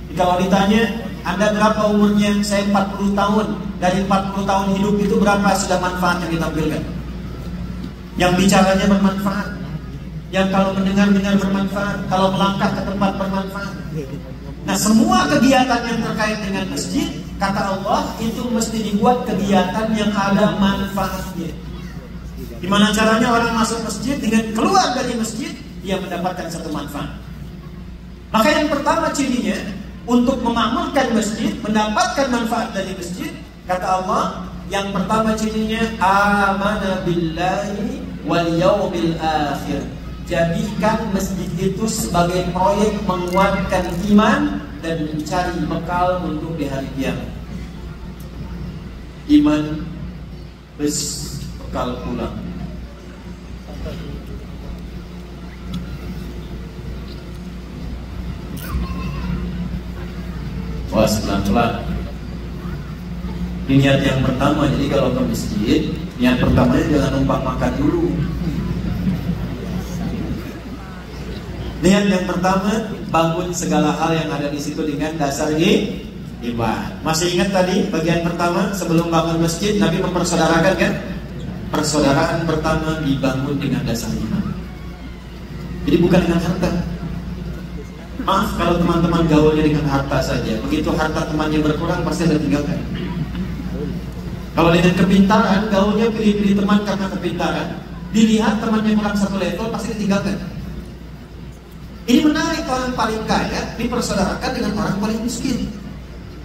Jadi kalau ditanya, Anda berapa umurnya? Saya 40 tahun. Dari 40 tahun hidup itu berapa sudah manfaat yang ditampilkan? Yang bicaranya bermanfaat, yang kalau mendengar bermanfaat, kalau melangkah ke tempat bermanfaat. Nah, semua kegiatan yang terkait dengan masjid, kata Allah, itu mesti dibuat kegiatan yang ada manfaatnya. Gimana caranya orang masuk masjid? Dengan keluar dari masjid, dia mendapatkan satu manfaat. Maka yang pertama cirinya, untuk memakmurkan masjid, mendapatkan manfaat dari masjid, kata Allah, yang pertama cirinya, amana billahi wal yaumil akhir. Jadikan masjid itu sebagai proyek menguatkan iman dan mencari bekal untuk di hari kiamat. Iman plus bekal pulang. Wah, pelan-pelan. Ini niat yang pertama. Jadi kalau ke masjid, niat pertamanya jangan numpang makan dulu. Niat yang pertama, bangun segala hal yang ada di situ dengan dasar ibadah. Masih ingat tadi bagian pertama sebelum bangun masjid, Nabi mempersaudarakan kan? Persaudaraan pertama dibangun dengan dasar iman. Jadi bukan dengan harta. Maaf kalau teman-teman gaulnya dengan harta saja. Begitu harta temannya berkurang pasti ada tinggalkan. Kalau dengan kepintaran, gaulnya pilih-pilih teman karena kepintaran, dilihat temannya kurang satu level, pasti ditinggalkan. Ini menarik, orang paling kaya dipersaudarakan dengan orang paling miskin.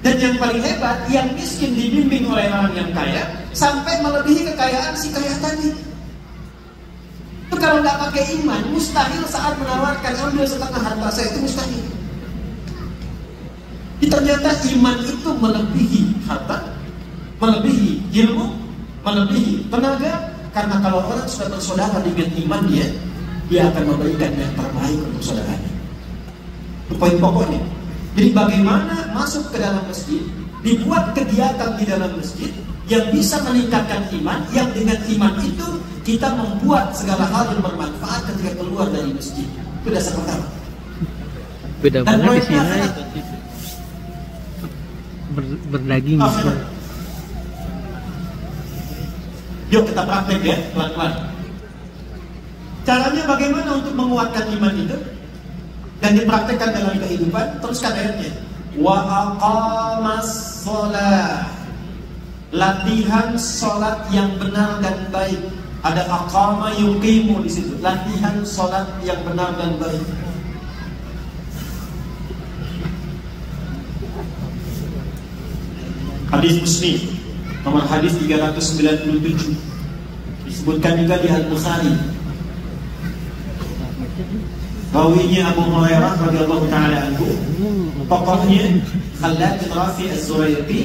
Dan yang paling hebat, yang miskin dibimbing oleh orang yang kaya sampai melebihi kekayaan si kaya tadi. Itu kalau nggak pakai iman, mustahil saat menawarkan ambil setengah harta saya, itu mustahil. Ternyata iman itu melebihi harta, melebihi ilmu, melebihi tenaga. Karena kalau orang sudah bersaudara dengan imannya, dia akan memberikan yang terbaik untuk saudaranya. Itu poin pokoknya. Jadi bagaimana masuk ke dalam masjid, dibuat kegiatan di dalam masjid yang bisa meningkatkan iman, yang dengan iman itu kita membuat segala hal yang bermanfaat ketika keluar dari masjid. Itu dasar pertama. Beda banget di sini. Berdaging. Yuk kita praktek ya, pelan-pelan. Caranya bagaimana untuk menguatkan iman itu dan dipraktekkan dalam kehidupan? Teruskan ayatnya. Wa aqamas shalah. Latihan sholat yang benar dan baik. Ada aqama yuqimu di situ. Latihan sholat yang benar dan baik. Hadis Muslim nomor hadis 397 disebutkan juga di Al-Bukhari. Rawinya Abu Hurairah radhiyallahu taala anhu, tokohnya Khalad bin Rafi Az-Zurairi.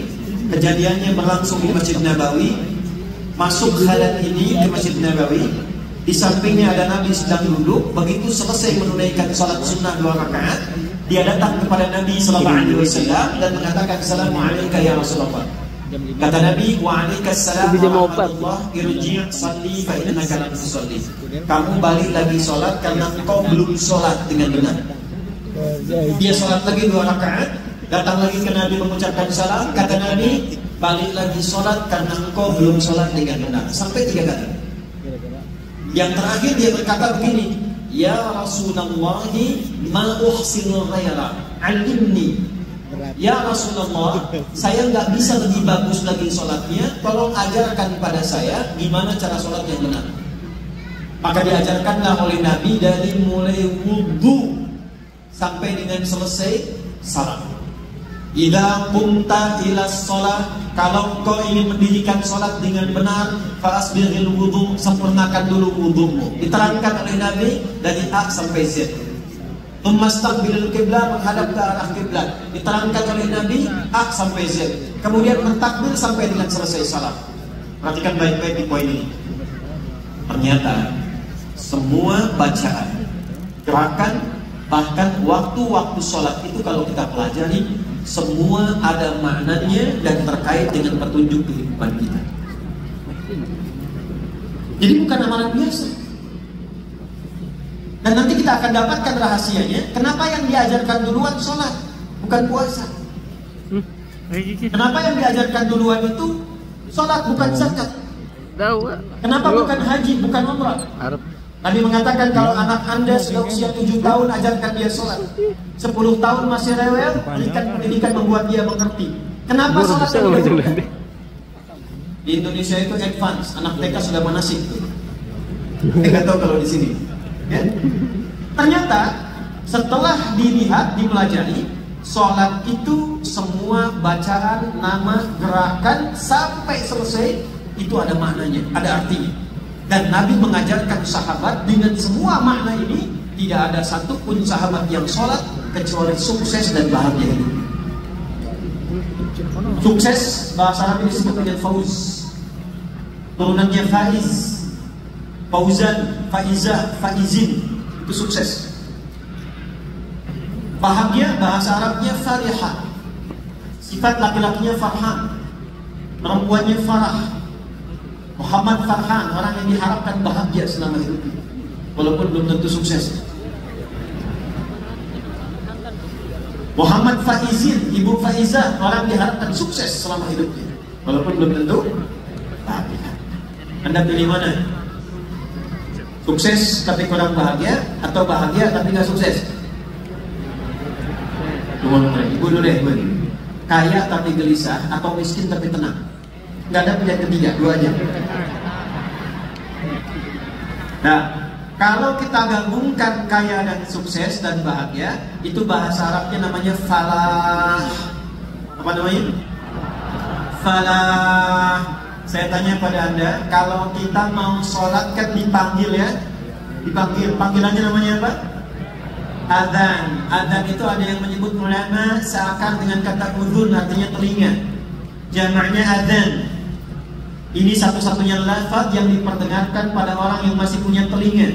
Kejadiannya berlangsung di Masjid Nabawi. Masuk Khalad ini ke Masjid Nabawi, di sampingnya ada Nabi sedang duduk. Begitu selesai menunaikan salat sunnah 2 rakaat, dia datang kepada Nabi sallallahu alaihi wasallam dan mengatakan, "Assalamualaikum ya Rasulullah." Kata Nabi, "Waalaikumsalam warahmatullahi irji' salli fa innaka lam tusalli." Kamu balik lagi sholat karena engkau belum sholat dengan benar. Dia sholat lagi 2 rakaat, datang lagi ke Nabi mengucapkan salam. Kata Nabi, balik lagi sholat karena engkau belum sholat dengan benar. Sampai 3 kali. Yang terakhir dia berkata begini, "Ya Rasulullah, ma uhsinu ghaira, alimni." Ya Rasulullah, saya nggak bisa lebih bagus lagi sholatnya, tolong ajarkan pada saya gimana cara sholat yang benar. Maka diajarkanlah oleh Nabi dari mulai wudhu sampai dengan selesai salat. Idza qumta ila shalah, kalau engkau ingin mendirikan salat dengan benar, fa asbighil wudhu, sempurnakan dulu wudhumu. Diterangkan oleh Nabi dari A sampai Z. Mastaqbilul qiblah, menghadap ke arah kiblat. Diterangkan oleh Nabi A sampai Z. Kemudian mentakbir sampai dengan selesai salat. Perhatikan baik-baik di poin ini. Ternyata semua bacaan, gerakan, bahkan waktu-waktu sholat itu kalau kita pelajari, semua ada maknanya dan terkait dengan petunjuk kehidupan kita. Jadi bukan amalan biasa. Dan nanti kita akan dapatkan rahasianya. Kenapa yang diajarkan duluan sholat, bukan puasa? Kenapa yang diajarkan duluan itu sholat, bukan zakat? Kenapa bukan haji, bukan umrah? Nabi mengatakan kalau anak anda sudah usia 7 tahun, ajarkan dia sholat. 10 tahun masih rewel, berikan pendidikan membuat dia mengerti. Kenapa sholat dulu? Di Indonesia itu advance, anak TK sudah manasik. Tidak tahu kalau di sini. Ya? Ternyata setelah dilihat, dipelajari, sholat itu semua bacaan, nama, gerakan sampai selesai itu ada maknanya, ada artinya. Dan Nabi mengajarkan sahabat dengan semua makna ini. Tidak ada satupun sahabat yang sholat kecuali sukses dan bahagia hidup. Sukses bahasa Arab disebut dengan fauz, turunannya faiz, fauzan, faizah, faizin, itu sukses. Bahagia bahasa Arabnya farihah, sifat laki-lakinya farhan, perempuannya farah. Muhammad Farhan, orang yang diharapkan bahagia selama hidupnya, walaupun belum tentu sukses. Muhammad Faizin, Ibu Faizah, orang diharapkan sukses selama hidupnya, walaupun belum tentu bahagia. Anda pilih mana? Sukses tapi kurang bahagia, atau bahagia tapi nggak sukses? Ibu dulu deh, Ibu. Kaya tapi gelisah, atau miskin tapi tenang? nggak ada yang ketiga, dua aja. Nah, kalau kita gabungkan kaya dan sukses dan bahagia, itu bahasa Arabnya namanya falah. Apa namanya? Falah. Saya tanya pada Anda, kalau kita mau sholat kan dipanggil ya, dipanggil, panggilannya namanya apa? Adzan. Adzan itu ada yang menyebut ulama seakan dengan kata udhun, artinya telinga. Jamaknya adzan. Ini satu-satunya lafaz yang diperdengarkan pada orang yang masih punya telinga.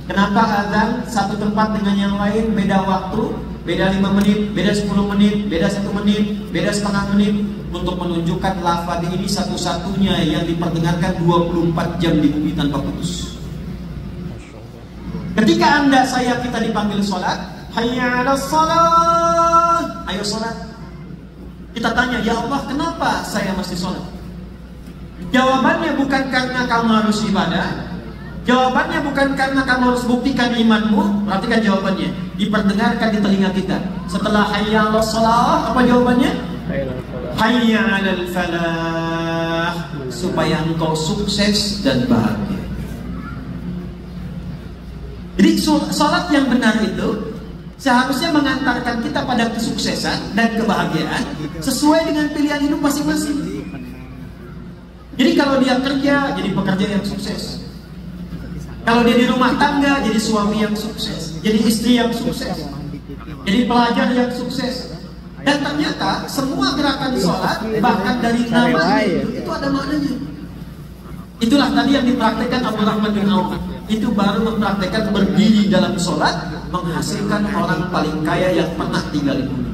Kenapa adzan satu tempat dengan yang lain beda waktu, beda 5 menit, beda 10 menit, beda 1 menit, beda setengah menit, untuk menunjukkan lafaz ini satu-satunya yang diperdengarkan 24 jam di bumi tanpa putus. Ketika kita dipanggil sholat, hayya 'alas shalah, ayo sholat. Kita tanya, ya Allah, kenapa saya mesti sholat? Jawabannya bukan karena kamu harus ibadah, jawabannya bukan karena kamu harus buktikan imanmu. Perhatikan jawabannya, diperdengarkan di telinga kita. Setelah hayya 'alas shalah, apa jawabannya? Hayya 'alal falah, supaya engkau sukses dan bahagia. Jadi sholat yang benar itu seharusnya mengantarkan kita pada kesuksesan dan kebahagiaan sesuai dengan pilihan hidup masing-masing. Jadi kalau dia kerja, jadi pekerja yang sukses. Kalau dia di rumah tangga, jadi suami yang sukses, jadi istri yang sukses, jadi pelajar yang sukses. Dan ternyata semua gerakan sholat, bahkan dari namanya itu ada maknanya. Itulah tadi yang dipraktekkan Abdul Rahman bin Auf. Itu baru mempraktekkan berdiri dalam sholat menghasilkan orang paling kaya yang pernah tinggal di bumi.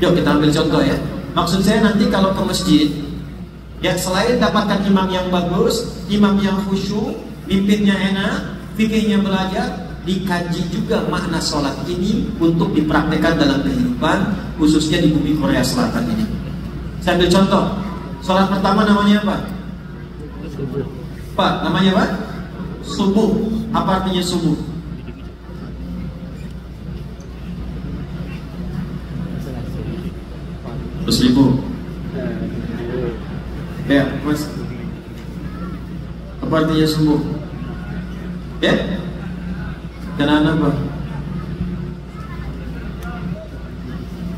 Yuk kita ambil contoh ya. Maksud saya nanti kalau ke masjid, ya selain dapatkan imam yang bagus, imam yang khusyuk, mimpinnya enak, fikihnya belajar, dikaji juga makna sholat ini untuk dipraktekkan dalam kehidupan, khususnya di bumi Korea Selatan ini. Saya ambil contoh. Sholat pertama namanya apa? Pak, namanya apa? Subuh. Apa artinya subuh? Ribu. Ya, mas. Apa artinya subuh? Ya? Kenapa apa?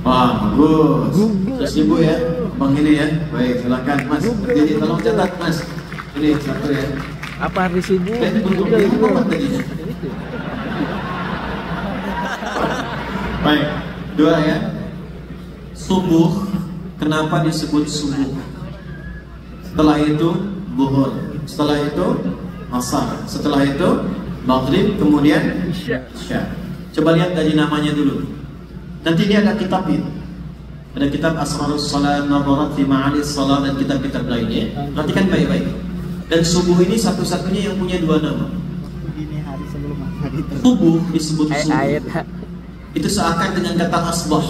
Wah, bagus. Ribu ya, bang ini ya. Baik, silakan mas. Jadi tolong catat mas. Ini satu ya. Apa arti subuh? Baik, dua ya. Subuh, kenapa disebut subuh? Setelah itu zuhur, setelah itu asar, setelah itu maghrib, kemudian isya. Coba lihat dari namanya dulu. Nanti ini ada kitab ini. Ada kitab Asrarus Salat, Nadharat fi Ma'anis Salat, dan kitab-kitab lainnya. Perhatikan baik-baik. Dan subuh ini satu-satunya yang punya dua nama. Subuh disebut subuh. Itu seakan dengan kata asbah.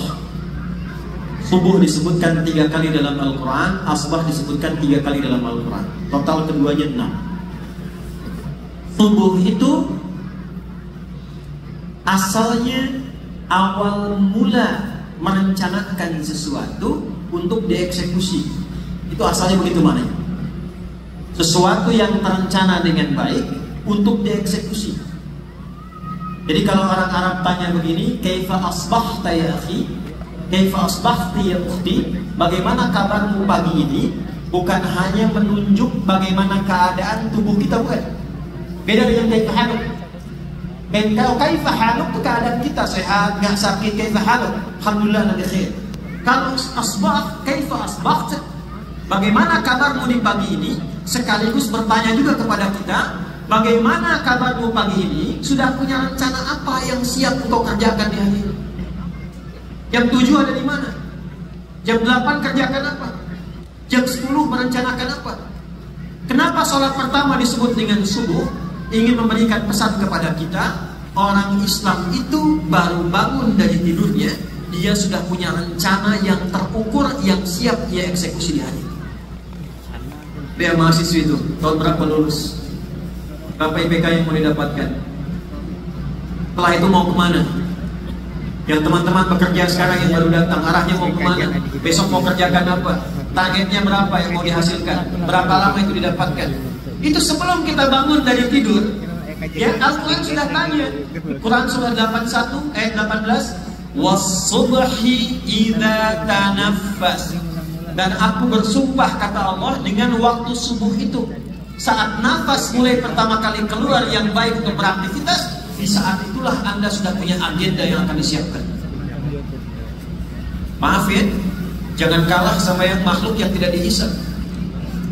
Subuh disebutkan 3 kali dalam Al-Quran, asbah disebutkan 3 kali dalam Al-Quran. Total keduanya 6. Subuh itu asalnya awal mula merencanakan sesuatu untuk dieksekusi. Itu asalnya begitu maknanya. Sesuatu yang terencana dengan baik untuk dieksekusi. Jadi kalau orang Arab tanya begini, kaifa asbahta ya akhi, kaifa asbahti ya ukhti, bagaimana kabarmu pagi ini, bukan hanya menunjuk bagaimana keadaan tubuh kita, bukan. Beda dengan kaifa haluk. Dan kalau kaifa haluk itu keadaan kita sehat, nggak sakit, kaifa haluk, alhamdulillah lagi khair. Kalau asbah, kaifa asbahta, bagaimana kabarmu di pagi ini, sekaligus bertanya juga kepada kita, bagaimana kabarmu pagi ini? Sudah punya rencana apa yang siap untuk kerjakan di hari ini? Jam 7 ada di mana? Jam 8 kerjakan apa? Jam 10 merencanakan apa? Kenapa sholat pertama disebut dengan subuh? Ingin memberikan pesan kepada kita, orang Islam itu baru bangun dari tidurnya, dia sudah punya rencana yang terukur, yang siap dia eksekusi di hari ini. Dia mahasiswa itu, tahun berapa lulus? Berapa IPK yang mau didapatkan? Setelah itu mau kemana? Yang teman-teman bekerja sekarang yang baru datang, arahnya mau kemana? Besok mau kerjakan apa? targetnya berapa yang mau dihasilkan, berapa lama itu didapatkan. Itu sebelum kita bangun dari tidur, ya Al-Quran sudah tanya. Quran surah 81 ayat 18, was-subhi idza tanaffas. Dan aku bersumpah, kata Allah, dengan waktu subuh itu, saat nafas mulai pertama kali keluar yang baik untuk beraktivitas, di saat itulah Anda sudah punya agenda yang akan disiapkan. Maaf ya, jangan kalah sama yang makhluk yang tidak dihisab.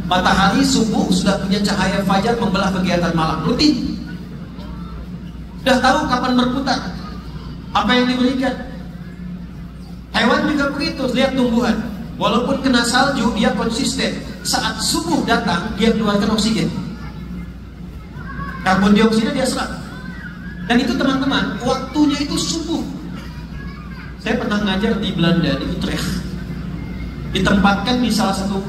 Matahari subuh sudah punya cahaya fajar membelah kegiatan malam rutin. Sudah tahu kapan berputar, apa yang diberikan. Hewan juga begitu, lihat tumbuhan. Walaupun kena salju, dia konsisten. Saat subuh datang, dia keluarkan oksigen. Karbon dioksida dia serap. Dan itu teman-teman, waktunya itu subuh. Saya pernah ngajar di Belanda, di Utrecht. Ditempatkan di salah satu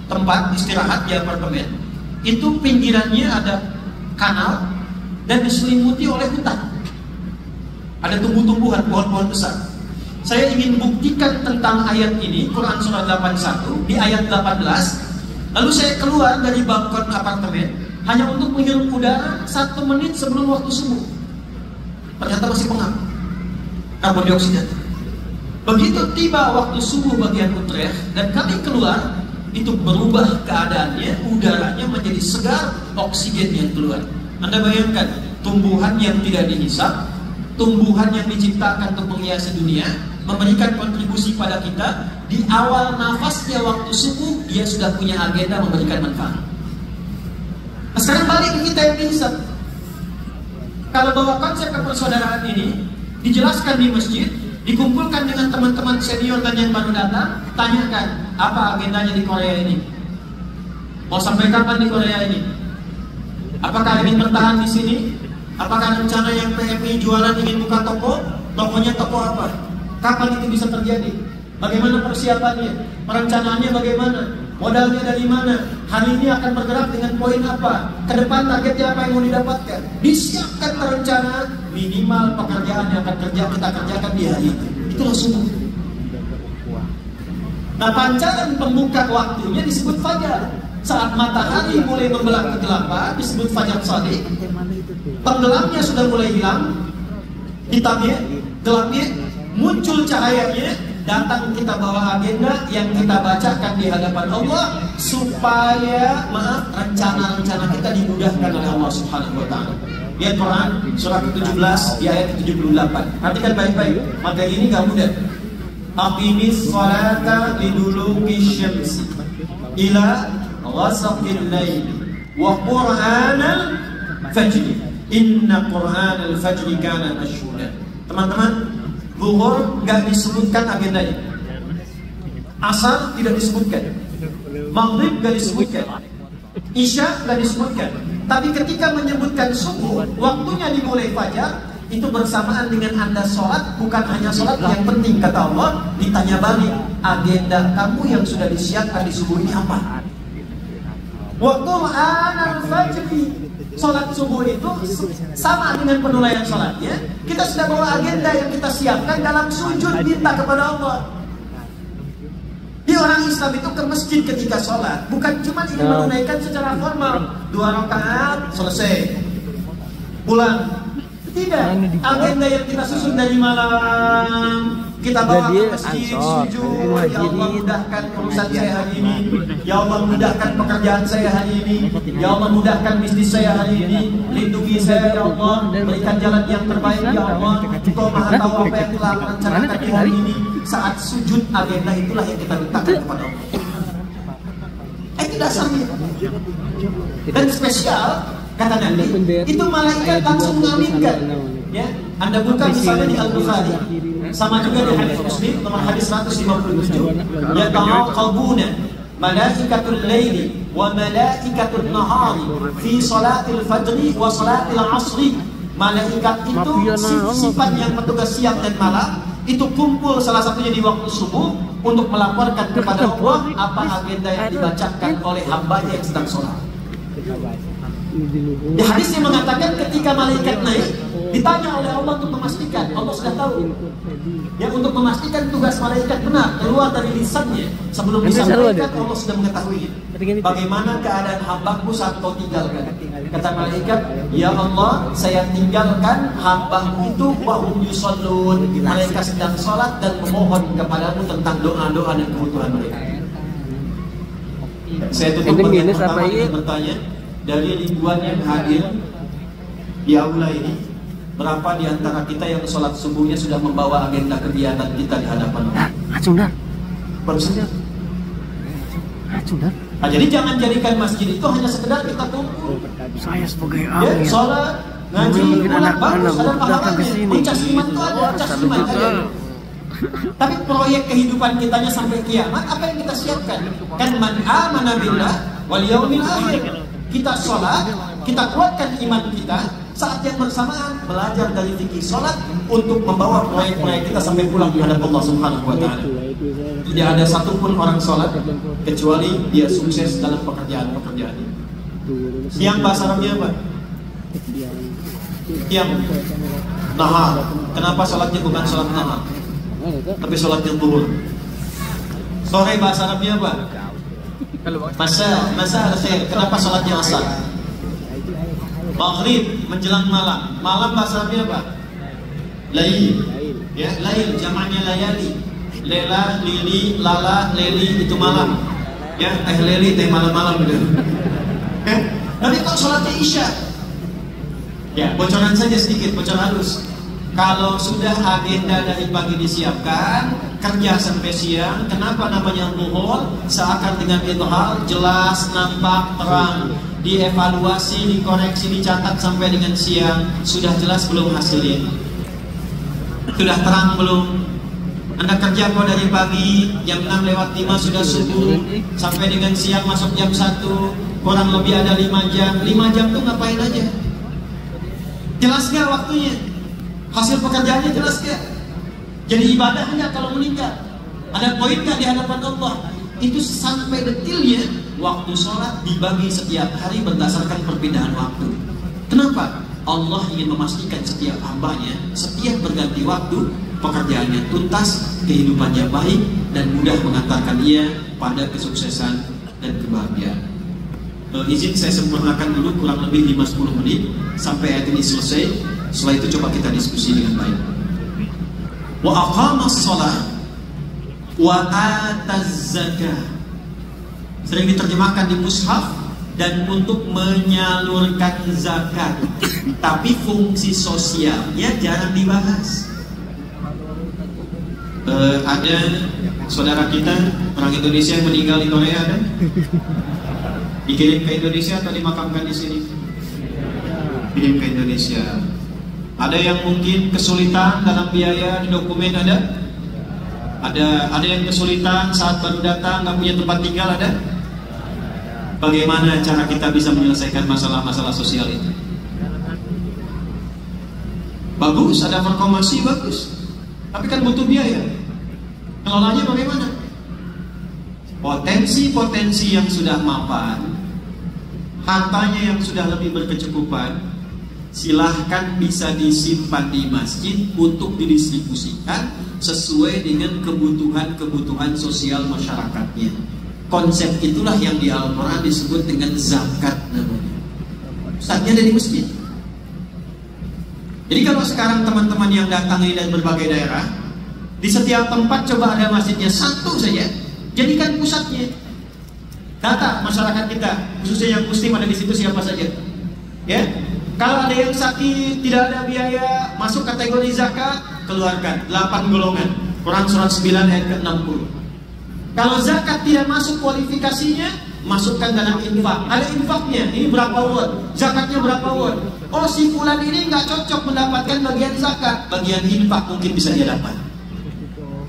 tempat istirahat di apartemen. Itu pinggirannya ada kanal dan diselimuti oleh hutan. Ada tumbuh-tumbuhan, pohon-pohon besar. Saya ingin buktikan tentang ayat ini, Quran surah 81 di ayat 18. Lalu saya keluar dari balkon apartemen hanya untuk menghirup udara 1 menit sebelum waktu subuh. Ternyata masih pengap karbon dioksida. Begitu tiba waktu subuh bagian Utrecht dan kami keluar, itu berubah keadaannya, udaranya menjadi segar, oksigen yang keluar. Anda bayangkan, tumbuhan yang tidak dihisap, tumbuhan yang diciptakan untuk menghiasi dunia, memberikan kontribusi pada kita. Di awal nafasnya waktu subuh, dia sudah punya agenda memberikan manfaat. Nah, sekarang balik ke kita yang dihisap. Kalau bahwa konsep kepersaudaraan ini dijelaskan di masjid, dikumpulkan dengan teman-teman senior dan yang baru datang, tanyakan apa agendanya di Korea ini, mau sampai kapan di Korea ini, apakah ingin bertahan di sini, apakah rencana yang PMI jualan ingin buka toko, tokonya toko apa, kapan itu bisa terjadi, bagaimana persiapannya, perencanaannya bagaimana, modalnya dari mana, hari ini akan bergerak dengan poin apa, ke depan targetnya apa yang mau didapatkan. Disiapkan rencana minimal pekerjaan yang akan kita kerjakan di hari itu. Itulah subuh. Nah, pancaran pembuka waktunya disebut fajar. Saat matahari mulai membelah kegelapan disebut fajar shadiq. Tenggelamnya sudah mulai hilang, hitamnya, gelapnya, muncul cahayanya. Datang kita bawa agenda yang kita bacakan di hadapan Allah supaya rencana-rencana kita dimudahkan oleh Allah Subhanahu wa taala. Lihat Quran surah ke-17 di ayat 78. Perhatikan baik-baik, materi ini enggak mudah. Aqimis sholata liduluki syamsi ila ghasaqil lail wa qur'anal fajr. Inna qur'anal fajr kana mashhuda. Teman-teman, Zuhur nggak disebutkan agendanya, Asar tidak disebutkan, Maghrib nggak disebutkan, Isya nggak disebutkan. Tapi ketika menyebutkan subuh, waktunya dimulai fajar, itu bersamaan dengan Anda sholat. Bukan hanya sholat yang penting, kata Allah. Ditanya balik, agenda kamu yang sudah disiapkan di subuh ini apa? Waktu anal fajri, sholat subuh itu sama dengan penulaian sholatnya. Kita sudah bawa agenda yang kita siapkan dalam sujud minta kepada Allah. Di orang Islam itu ke masjid ketika sholat bukan cuma ingin menunaikan secara formal 2 rakaat selesai pulang. Tidak, agenda yang kita susun dari malam kita bawa ke masjid, sujud. Ya Allah, mudahkan urusan saya hari ini. Ya Allah, mudahkan pekerjaan saya hari ini. Ya Allah, mudahkan bisnis saya hari ini. Lindungi saya ya Allah, berikan jalan yang terbaik ya Allah. Engkau Maha tahu apa yang telah merencanakan di hari ini. Saat sujud, agenda itulah yang kita mintakan kepada Allah. Itu dasarnya. Dan spesial, kata Nabi, itu malaikat langsung mengaminkan. Ya, Anda buka misalnya di Al-Bukhari, sama juga di hadis Muslim nomor hadis 157. Ya ta'aqabuna malaikatul laili wa malaikatul nahari fi salatil fajri wa salatil asri. Malaikat itu sifat yang petugas siang dan malam itu kumpul salah satunya di waktu subuh untuk melaporkan kepada Allah apa agenda yang dibacakan oleh hambanya yang sedang sholat. Di hadis yang mengatakan ketika malaikat naik, ditanya oleh Allah untuk memastikan, Allah sudah tahu. Ya, untuk memastikan tugas malaikat benar keluar dari lisannya sebelum disampaikan, Allah sudah mengetahuinya. Bagaimana keadaan hambaku saat kau tinggalkan? Kata malaikat, ya Allah, saya tinggalkan hambaku itu wahum yusallun. Mereka sedang sholat dan memohon kepadamu tentang doa-doa dan kebutuhan mereka. Saya tutup bagian pertama dengan bertanya, dari ribuan yang hadir di aula ini, berapa di antara kita yang sholat subuhnya sudah membawa agenda kegiatan kita di hadapan Allah? Sudah. Baru saja. Sudah. Nah, jadi jangan jadikan masjid itu hanya sekedar kita kumpul. Saya sebagai Ya, sholat, ngaji, pulang, bagus, ada pahalanya. Puncak iman itu ada, puncak iman ada. Tapi proyek kehidupan kitanya sampai kiamat, apa yang kita siapkan? Kan man amana billah wal yaumil akhir. Kita sholat, kita kuatkan iman kita. Saat yang bersamaan belajar dari fikih sholat untuk membawa proyek-proyek kita sampai pulang di hadapan Allah Subhanahu wa Ta'ala. Tidak ada satupun orang sholat kecuali dia sukses dalam pekerjaan-pekerjaannya. Siang bahasa Arabnya apa? Siang. Nahar. Kenapa sholatnya bukan sholat nahar, tapi sholatnya zuhur? Sore bahasa Arabnya apa? Masa al-khair. Kenapa sholatnya asar? Maghrib, menjelang malam. Malam bahasa Arabnya apa? Lail. Ya, lail jamaknya layali. Lela, lili, lala, leli itu malam. Ya, leli teh malam-malam gitu. Tapi kok sholatnya isya? Ya, bocoran saja sedikit, bocor halus. Kalau sudah agenda dari pagi disiapkan, kerja sampai siang, kenapa namanya zuhur? Seakan dengan idhar, jelas, nampak, terang, dievaluasi, dikoreksi, dicatat sampai dengan siang. Sudah jelas belum hasilnya? Sudah terang belum? Anda kerja kok dari pagi, jam 6 lewat 5 sudah subuh, sampai dengan siang masuk jam 1, kurang lebih ada 5 jam. 5 jam tuh ngapain aja? Jelas gak waktunya? Hasil pekerjaannya jelas gak? Jadi ibadahnya kalau meninggal, ada poin gak di hadapan Allah? Itu sampai detilnya. Waktu sholat dibagi setiap hari berdasarkan perbedaan waktu. Kenapa? Allah ingin memastikan setiap hambanya, setiap berganti waktu, pekerjaannya tuntas, kehidupannya baik, dan mudah mengantarkan ia pada kesuksesan dan kebahagiaan. Izin saya sempurnakan dulu kurang lebih 5-10 menit sampai ayat ini selesai. Setelah itu coba kita diskusi dengan baik. Wa aqamas shalah wa ataz zakah. Sering diterjemahkan di mushaf, dan untuk menyalurkan zakat. Tapi fungsi sosialnya jarang dibahas. Ada saudara kita orang Indonesia yang meninggal di Korea, ada? Dikirim ke Indonesia atau dimakamkan di sini? Kirim ke Indonesia. Ada yang mungkin kesulitan dalam biaya di dokumen, ada? Ada yang kesulitan saat baru datang nggak punya tempat tinggal, ada? Bagaimana cara kita bisa menyelesaikan masalah-masalah sosial itu? Bagus, ada perkomasi, bagus. Tapi kan butuh biaya. Kelolanya bagaimana? Potensi-potensi yang sudah mapan, hartanya yang sudah lebih berkecukupan, silahkan bisa disimpan di masjid untuk didistribusikan sesuai dengan kebutuhan-kebutuhan sosial masyarakatnya. Konsep itulah yang di Al-Quran disebut dengan zakat namanya. Pusatnya dari masjid. Jadi kalau sekarang teman-teman yang datang ini dari berbagai daerah, di setiap tempat coba ada masjidnya satu saja, jadikan pusatnya. Data masyarakat kita, khususnya yang muslim ada di situ siapa saja. Ya, kalau ada yang sakit, tidak ada biaya, masuk kategori zakat, keluarkan 8 golongan. Quran surat 9 ayat ke-60. Kalau zakat tidak masuk kualifikasinya, masukkan dalam infak. Ada infaknya, ini berapa won, zakatnya berapa won. Oh, si fulan ini nggak cocok mendapatkan bagian zakat, bagian infak mungkin bisa dia dapat.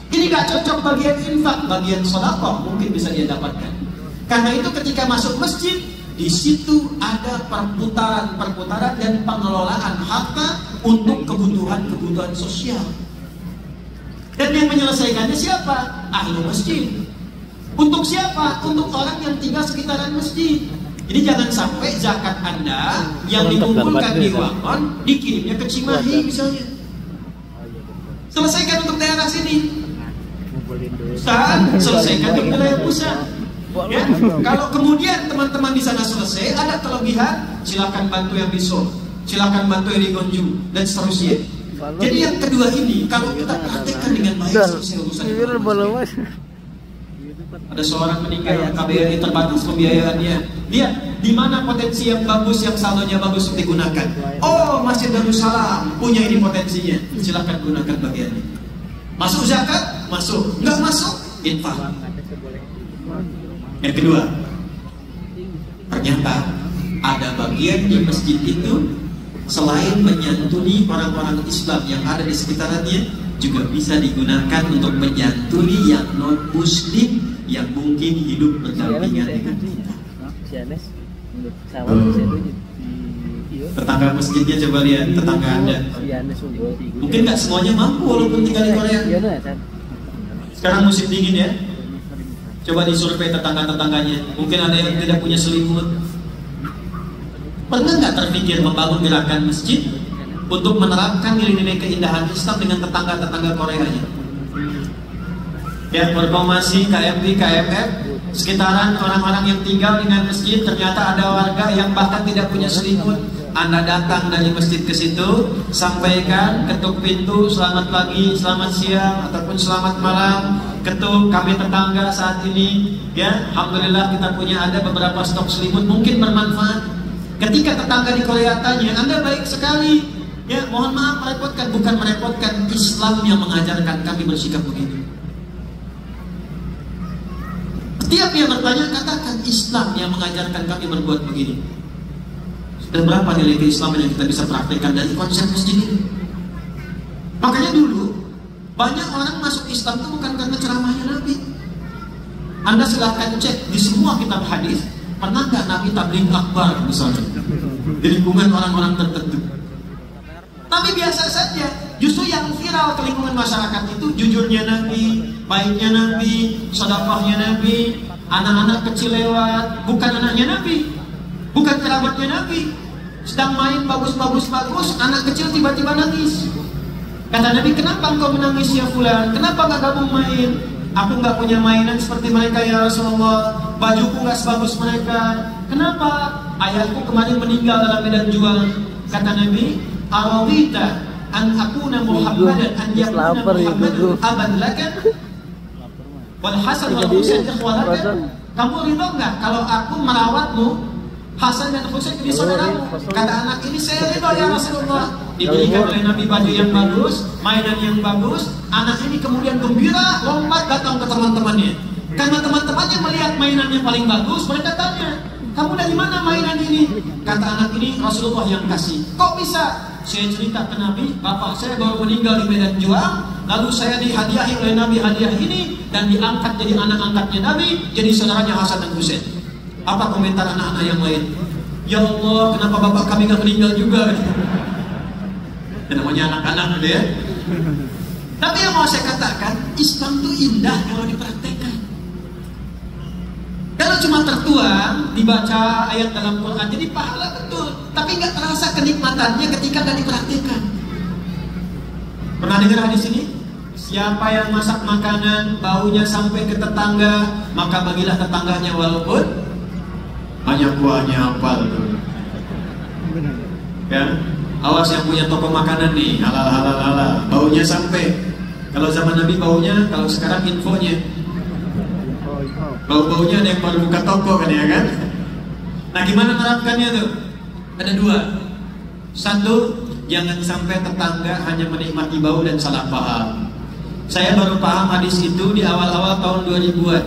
Ini nggak cocok bagian infak, bagian sedekah mungkin bisa dia dapatkan. Karena itu ketika masuk masjid, di situ ada perputaran dan pengelolaan harta untuk kebutuhan sosial. Dan yang menyelesaikannya siapa? Ahli masjid. Untuk siapa? Untuk orang yang tinggal sekitaran masjid. Jadi jangan sampai zakat Anda yang dikumpulkan di Wangon dikirimnya ke Cimahi misalnya. Selesaikan untuk daerah sini. Saat selesaikan untuk wilayah pusat. Ya, kalau kemudian teman-teman di sana selesai, ada kelebihan, silakan bantu yang di Solo, silakan bantu yang di Gonju, dan seterusnya. Jadi yang kedua ini, kalau kita praktekkan dengan baik selesai urusan. Ada seorang meninggal, KBRI terbatas pembiayaannya. Lihat di mana potensi yang bagus, yang saldonya bagus digunakan. Oh, Masjid Darussalam punya ini potensinya, silakan gunakan bagiannya. Masuk zakat, masuk. Nggak masuk, infak. Yang kedua, ternyata ada bagian di masjid itu selain menyantuni orang-orang Islam yang ada di sekitarannya, juga bisa digunakan untuk menyantuni yang non-Muslim yang mungkin hidup berdampingan dengan kita. Tetangga masjidnya coba lihat, tetangga Anda. Mungkin nggak semuanya mampu walaupun tinggal di Korea. Sekarang musim dingin ya. Coba disurvei tetangga-tetangganya. Mungkin ada yang tidak punya selimut. Pernah nggak terpikir membangun gerakan masjid untuk menerapkan nilai-nilai keindahan Islam dengan tetangga-tetangga Koreanya? Ya, berkomasi KMP, KMF, sekitaran orang-orang yang tinggal dengan masjid, ternyata ada warga yang bahkan tidak punya selimut. Anda datang dari masjid ke situ, sampaikan, ketuk pintu, selamat pagi, selamat siang, ataupun selamat malam. Ketuk, kami tetangga saat ini, ya, alhamdulillah kita punya ada beberapa stok selimut, mungkin bermanfaat. Ketika tetangga di Korea tanya, Anda baik sekali, ya, mohon maaf merepotkan, bukan merepotkan, Islam yang mengajarkan kami bersikap begitu. Setiap yang bertanya katakan Islam yang mengajarkan kami berbuat begini. Dan berapa nilai keislaman yang kita bisa praktekkan dari konsep masjid ini? Makanya dulu banyak orang masuk Islam itu bukan karena ceramahnya Nabi. Anda silahkan cek di semua kitab hadis, pernah nggak Nabi tabligh akbar misalnya di lingkungan orang-orang tertentu? Tapi biasa saja. Justru yang viral ke lingkungan masyarakat itu jujurnya Nabi, baiknya Nabi, sedekahnya Nabi, anak-anak kecil lewat, bukan anaknya Nabi, bukan kerabatnya Nabi, sedang main bagus-bagus, anak kecil tiba-tiba nangis. Kata Nabi, kenapa engkau menangis ya fulan? Kenapa nggak kamu main? Aku nggak punya mainan seperti mereka ya Rasulullah, bajuku nggak sebagus mereka. Kenapa? Ayahku kemarin meninggal dalam medan juang. Kata Nabi, arawita an akuna Muhammadan an yakuna Muhammadan aban laka wal Hasan wal Husain ikhwalaka. Kamu ridho enggak kalau aku merawatmu, Hasan dan Husain jadi saudaramu? Kata anak ini, saya ridho ya Rasulullah. Diberikan oleh Nabi baju yang bagus, mainan yang bagus. Anak ini kemudian gembira, lompat datang ke teman-temannya. Karena teman-temannya melihat mainan yang paling bagus, mereka tanya, kamu dari mana mainan ini? Kata anak ini, Rasulullah yang kasih. Kok bisa? Saya cerita ke Nabi, bapak saya baru meninggal di medan juang, lalu saya dihadiahi oleh Nabi hadiah ini, dan diangkat jadi anak angkatnya Nabi, jadi saudaranya Hasan dan Husain. Apa komentar anak-anak yang lain? Ya Allah, kenapa bapak kami gak meninggal juga? Dan namanya anak-anak gitu ya. Tapi yang mau saya katakan, Islam itu indah kalau dipraktekkan. Kalau cuma tertuang, dibaca ayat dalam Quran, jadi pahala betul. Tapi nggak terasa kenikmatannya ketika nggak dipraktikkan. Pernah dengar hadis ini? Siapa yang masak makanan, baunya sampai ke tetangga, maka bagilah tetangganya walaupun banyak buahnya apal tuh. Ya, awas yang punya toko makanan nih, halal, baunya sampai. Kalau zaman Nabi baunya, kalau sekarang infonya. Bau-baunya ada yang baru buka toko kan ya kan? Nah gimana menerapkannya tuh? Ada dua. Satu, jangan sampai tetangga hanya menikmati bau dan salah paham. Saya baru paham hadis itu di awal-awal tahun 2000-an.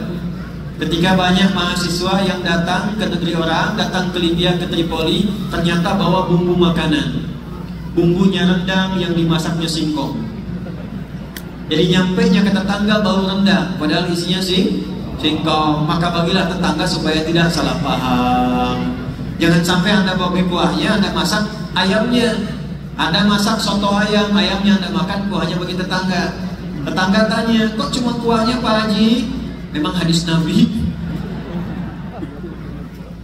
Ketika banyak mahasiswa yang datang ke negeri orang, datang ke Libya, ke Tripoli, ternyata bawa bumbu makanan. Bumbunya rendang yang dimasaknya singkong. Jadi nyampenya ke tetangga bau rendang, padahal isinya singkong. Maka bagilah tetangga supaya tidak salah paham. Jangan sampai Anda bawa kuahnya, Anda masak ayamnya. Anda masak soto ayam, ayamnya Anda makan, kuahnya bagi tetangga. Tetangga tanya, kok cuma kuahnya Pak Haji? Memang hadis Nabi.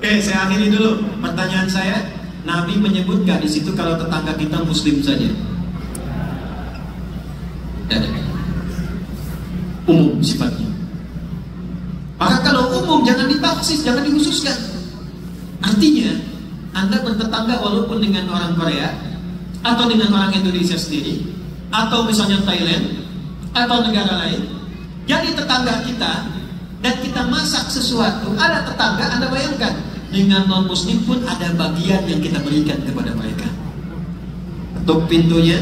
Oke, saya akhiri dulu pertanyaan saya. Nabi menyebut gak di situ kalau tetangga kita muslim saja? Tidak ada. Umum sifatnya. Maka kalau umum jangan ditaksis, jangan dikhususkan. Artinya Anda bertetangga walaupun dengan orang Korea, atau dengan orang Indonesia sendiri, atau misalnya Thailand, atau negara lain. Jadi tetangga kita, dan kita masak sesuatu, ada tetangga, Anda bayangkan, dengan non-muslim pun ada bagian yang kita berikan kepada mereka. Ketuk pintunya,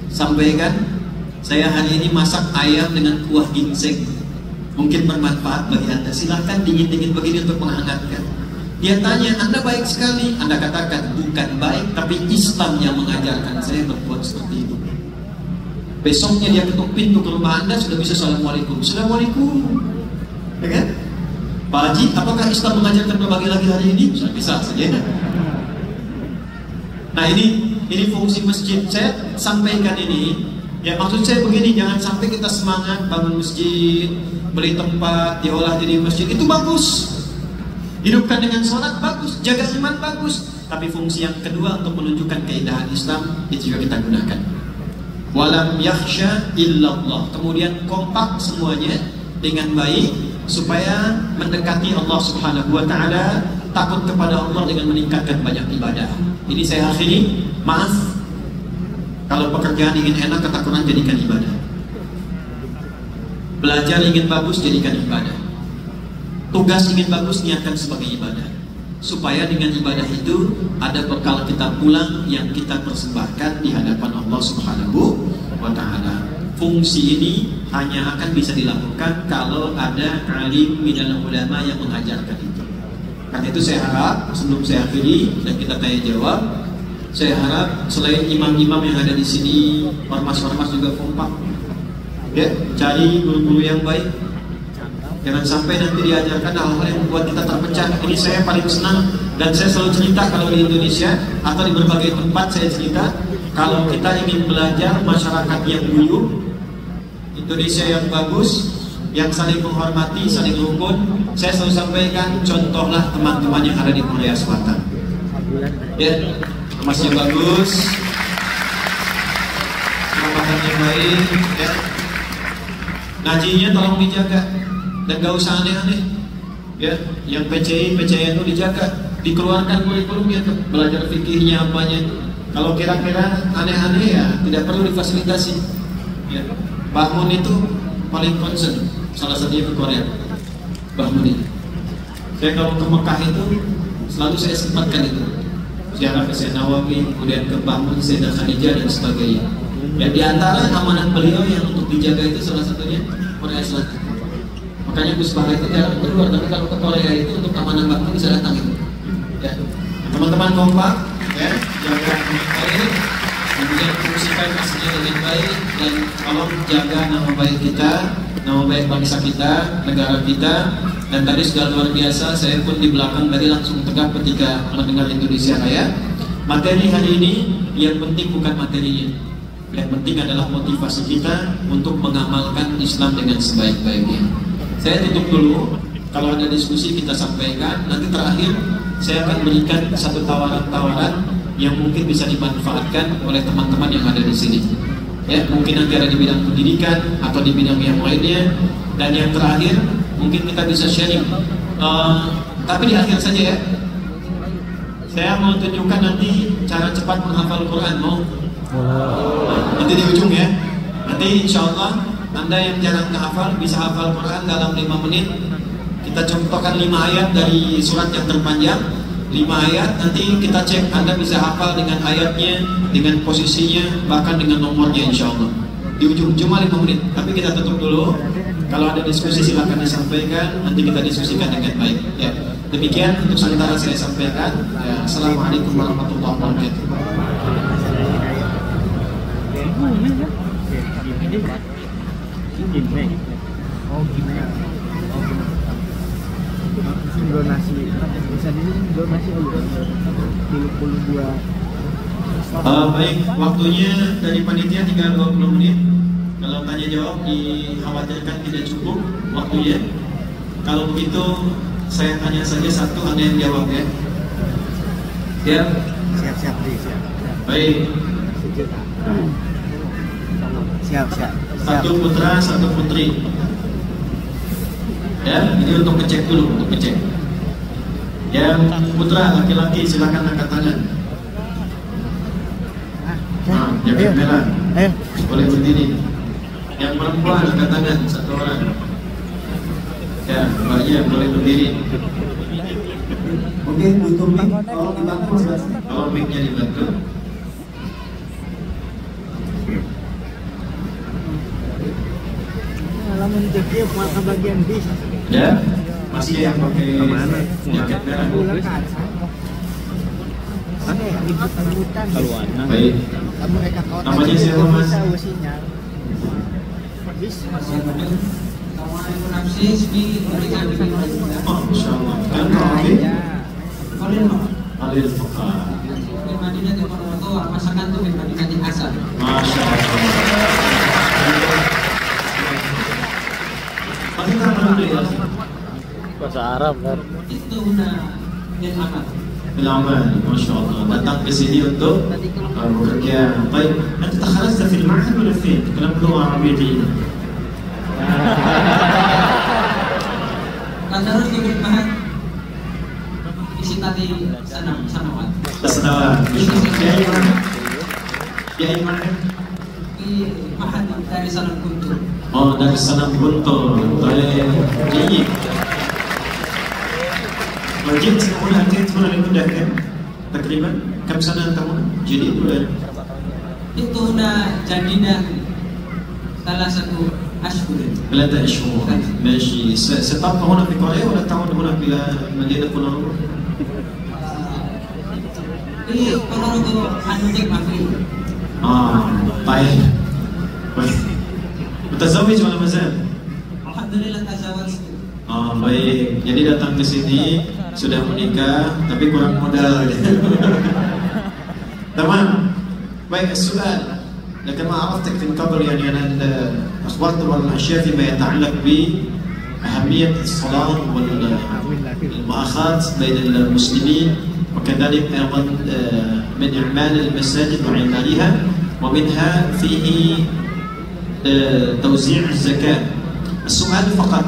sampaikan, saya hari ini masak ayam dengan kuah ginseng, mungkin bermanfaat bagi Anda, silahkan dingin-dingin begini untuk menghangatkan. Dia tanya, Anda baik sekali. Anda katakan, bukan baik, tapi Islam yang mengajarkan saya berbuat seperti itu. Besoknya dia ketuk pintu ke rumah Anda, sudah bisa Assalamualaikum. Assalamualaikum, ya kan? Pak Haji, apakah Islam mengajarkan berbagi lagi hari ini? Bisa saja. Nah ini fungsi masjid. Saya sampaikan ini, ya maksud saya begini, jangan sampai kita semangat bangun masjid, beli tempat, diolah jadi masjid, itu bagus. Hidupkan dengan sholat bagus, jaga iman bagus. Tapi fungsi yang kedua untuk menunjukkan keindahan Islam, itu juga kita gunakan. Walam yakhsha illallah. Kemudian kompak semuanya dengan baik supaya mendekati Allah Subhanahu wa taala, takut kepada Allah dengan meningkatkan banyak ibadah. Ini saya akhiri. Maaf kalau pekerjaan ingin enak, ketakutan jadikan ibadah. Belajar ingin bagus, jadikan ibadah. Tugas ingin bagus, niatkan sebagai ibadah. Supaya dengan ibadah itu ada bekal kita pulang yang kita persembahkan di hadapan Allah Subhanahu wa taala. Fungsi ini hanya akan bisa dilakukan kalau ada alim minal ulama yang mengajarkan itu. Karena itu saya harap sebelum saya akhiri dan kita tanya jawab, saya harap selain imam-imam yang ada di sini, ormas-ormas juga kompak. Ya, cari guru-guru yang baik. Jangan sampai nanti diajarkan hal-hal yang membuat kita terpecah. Ini saya paling senang dan saya selalu cerita kalau di Indonesia atau di berbagai tempat saya cerita, kalau kita ingin belajar masyarakat yang guyup, Indonesia yang bagus, yang saling menghormati, saling rukun, saya selalu sampaikan, contohlah teman-teman yang ada di Korea Selatan. Ya, masnya bagus, pemahamannya baik, ya. Ngajinya tolong dijaga. Dan gak usah aneh-aneh, ya. Yang PCI itu dijaga, dikeluarkan kurikulumnya, belajar fikihnya apanya. Kalau kira-kira aneh-aneh ya tidak perlu difasilitasi. Ya. Bahmun itu paling concern, salah satunya ke Korea. Bahmun itu. Saya kalau ke Mekah itu selalu saya sempatkan itu. Ziarah ke Sayyid Nawawi, kemudian ke Bahmun, Sayyidah Khadijah dan sebagainya. Ya, di antara amanat beliau yang untuk dijaga itu salah satunya Korea Selatan. Makanya Gus Bahar itu jarang keluar, tapi kalau ke Korea itu untuk keamanan waktu bisa datang itu. Ya. Teman-teman kompak, ya, jaga baik, kemudian fungsikan aslinya dengan baik, dan tolong jaga nama baik kita, nama baik bangsa kita, negara kita. Dan tadi sudah luar biasa, saya pun di belakang tadi langsung tegak ketika mendengar Indonesia Raya. Materi hari ini yang penting bukan materinya, yang penting adalah motivasi kita untuk mengamalkan Islam dengan sebaik-baiknya. Saya tutup dulu, kalau ada diskusi kita sampaikan. Nanti terakhir saya akan berikan satu tawaran-tawaran yang mungkin bisa dimanfaatkan oleh teman-teman yang ada di sini. Ya, mungkin nanti ada di bidang pendidikan atau di bidang yang lainnya. Dan yang terakhir mungkin kita bisa sharing. Tapi di akhir saja ya. Saya mau tunjukkan nanti cara cepat menghafal Quran. Mau? Nanti di ujung ya. Nanti insya Allah Anda yang jarang hafal bisa hafal Quran dalam 5 menit. Kita contohkan 5 ayat dari surat yang terpanjang, 5 ayat. Nanti kita cek Anda bisa hafal dengan ayatnya, dengan posisinya, bahkan dengan nomornya insya Allah. Di ujung cuma 5 menit. Tapi kita tutup dulu. Kalau ada diskusi silakan disampaikan. Nanti kita diskusikan dengan baik. Ya, demikian untuk sementara saya sampaikan. Ya, Assalamualaikum warahmatullahi wabarakatuh. Oh gimana? Donasi bisa di sini donasi baik, waktunya dari panitia tinggal 20 menit. Kalau tanya jawab dikhawatirkan tidak cukup waktunya. Kalau begitu saya tanya saja satu, Anda yang jawab ya. Ya. Siap siap. Baik. Siap. Satu putra, satu putri. Ya, ini untuk ngecek dulu, untuk ngecek. Yang putra laki-laki silakan angkat tangan. Nah, jaket merah. Ayo. Boleh berdiri. Yang perempuan angkat tangan satu orang. Ya, mbaknya boleh berdiri. Oke, untuk mic, tolong dibantu Mas Bas. Kalau mic-nya dibantu. Alamun dia ke bagian bis. Ya, masih yang pakai jaket merah. Hutan. Baik. Mereka kota. Namanya siapa, Mas? Sinyal. Bis. Oh, Masya Allah. Kan Pak Alil? Alil Fuqah. Masya Allah. Pasti tak pernah ya? Bahasa Arab kan. Itu udah Bilaman, Masya Allah. Datang ke sini untuk bekerja. Baik, nanti tak khalas dah fil ma'had wala fil? Kalam lughah Arabiyyah. Tadarus di Mahad isi tadi sanawat. Tasawuf. Kiai mana? Kiai mana? Di Mahad dari Salam Kuntur. Oh, dari Salam Guntur. Baik. Jadi وجئت هنا أتيت هنا لمدة كم؟ تقريبا كم سنة أنت هنا؟ جديد ولا؟ Itu udah jadinya salah satu ashhur. 3 أشهر. ماشي. ستبقى هنا في كوريا ولا تعود هنا إلى مدينة كونغو؟ Ini kalau ke Anjing Mafri. طيب. متزوج ولا ما زال؟ Alhamdulillah tazawwaj. Baik. Jadi datang ke sini sudah menikah tapi kurang modal. تمام. Baik, السؤال لكن ما عرفتك من قبل يعني أنا أخبرت بعض الأشياء فيما يتعلق بأهمية الصلاة والمؤاخاة بين المسلمين وكذلك أيضا من إعمال المساجد وعمارها ومنها فيه توزيع الزكاة. السؤال فقط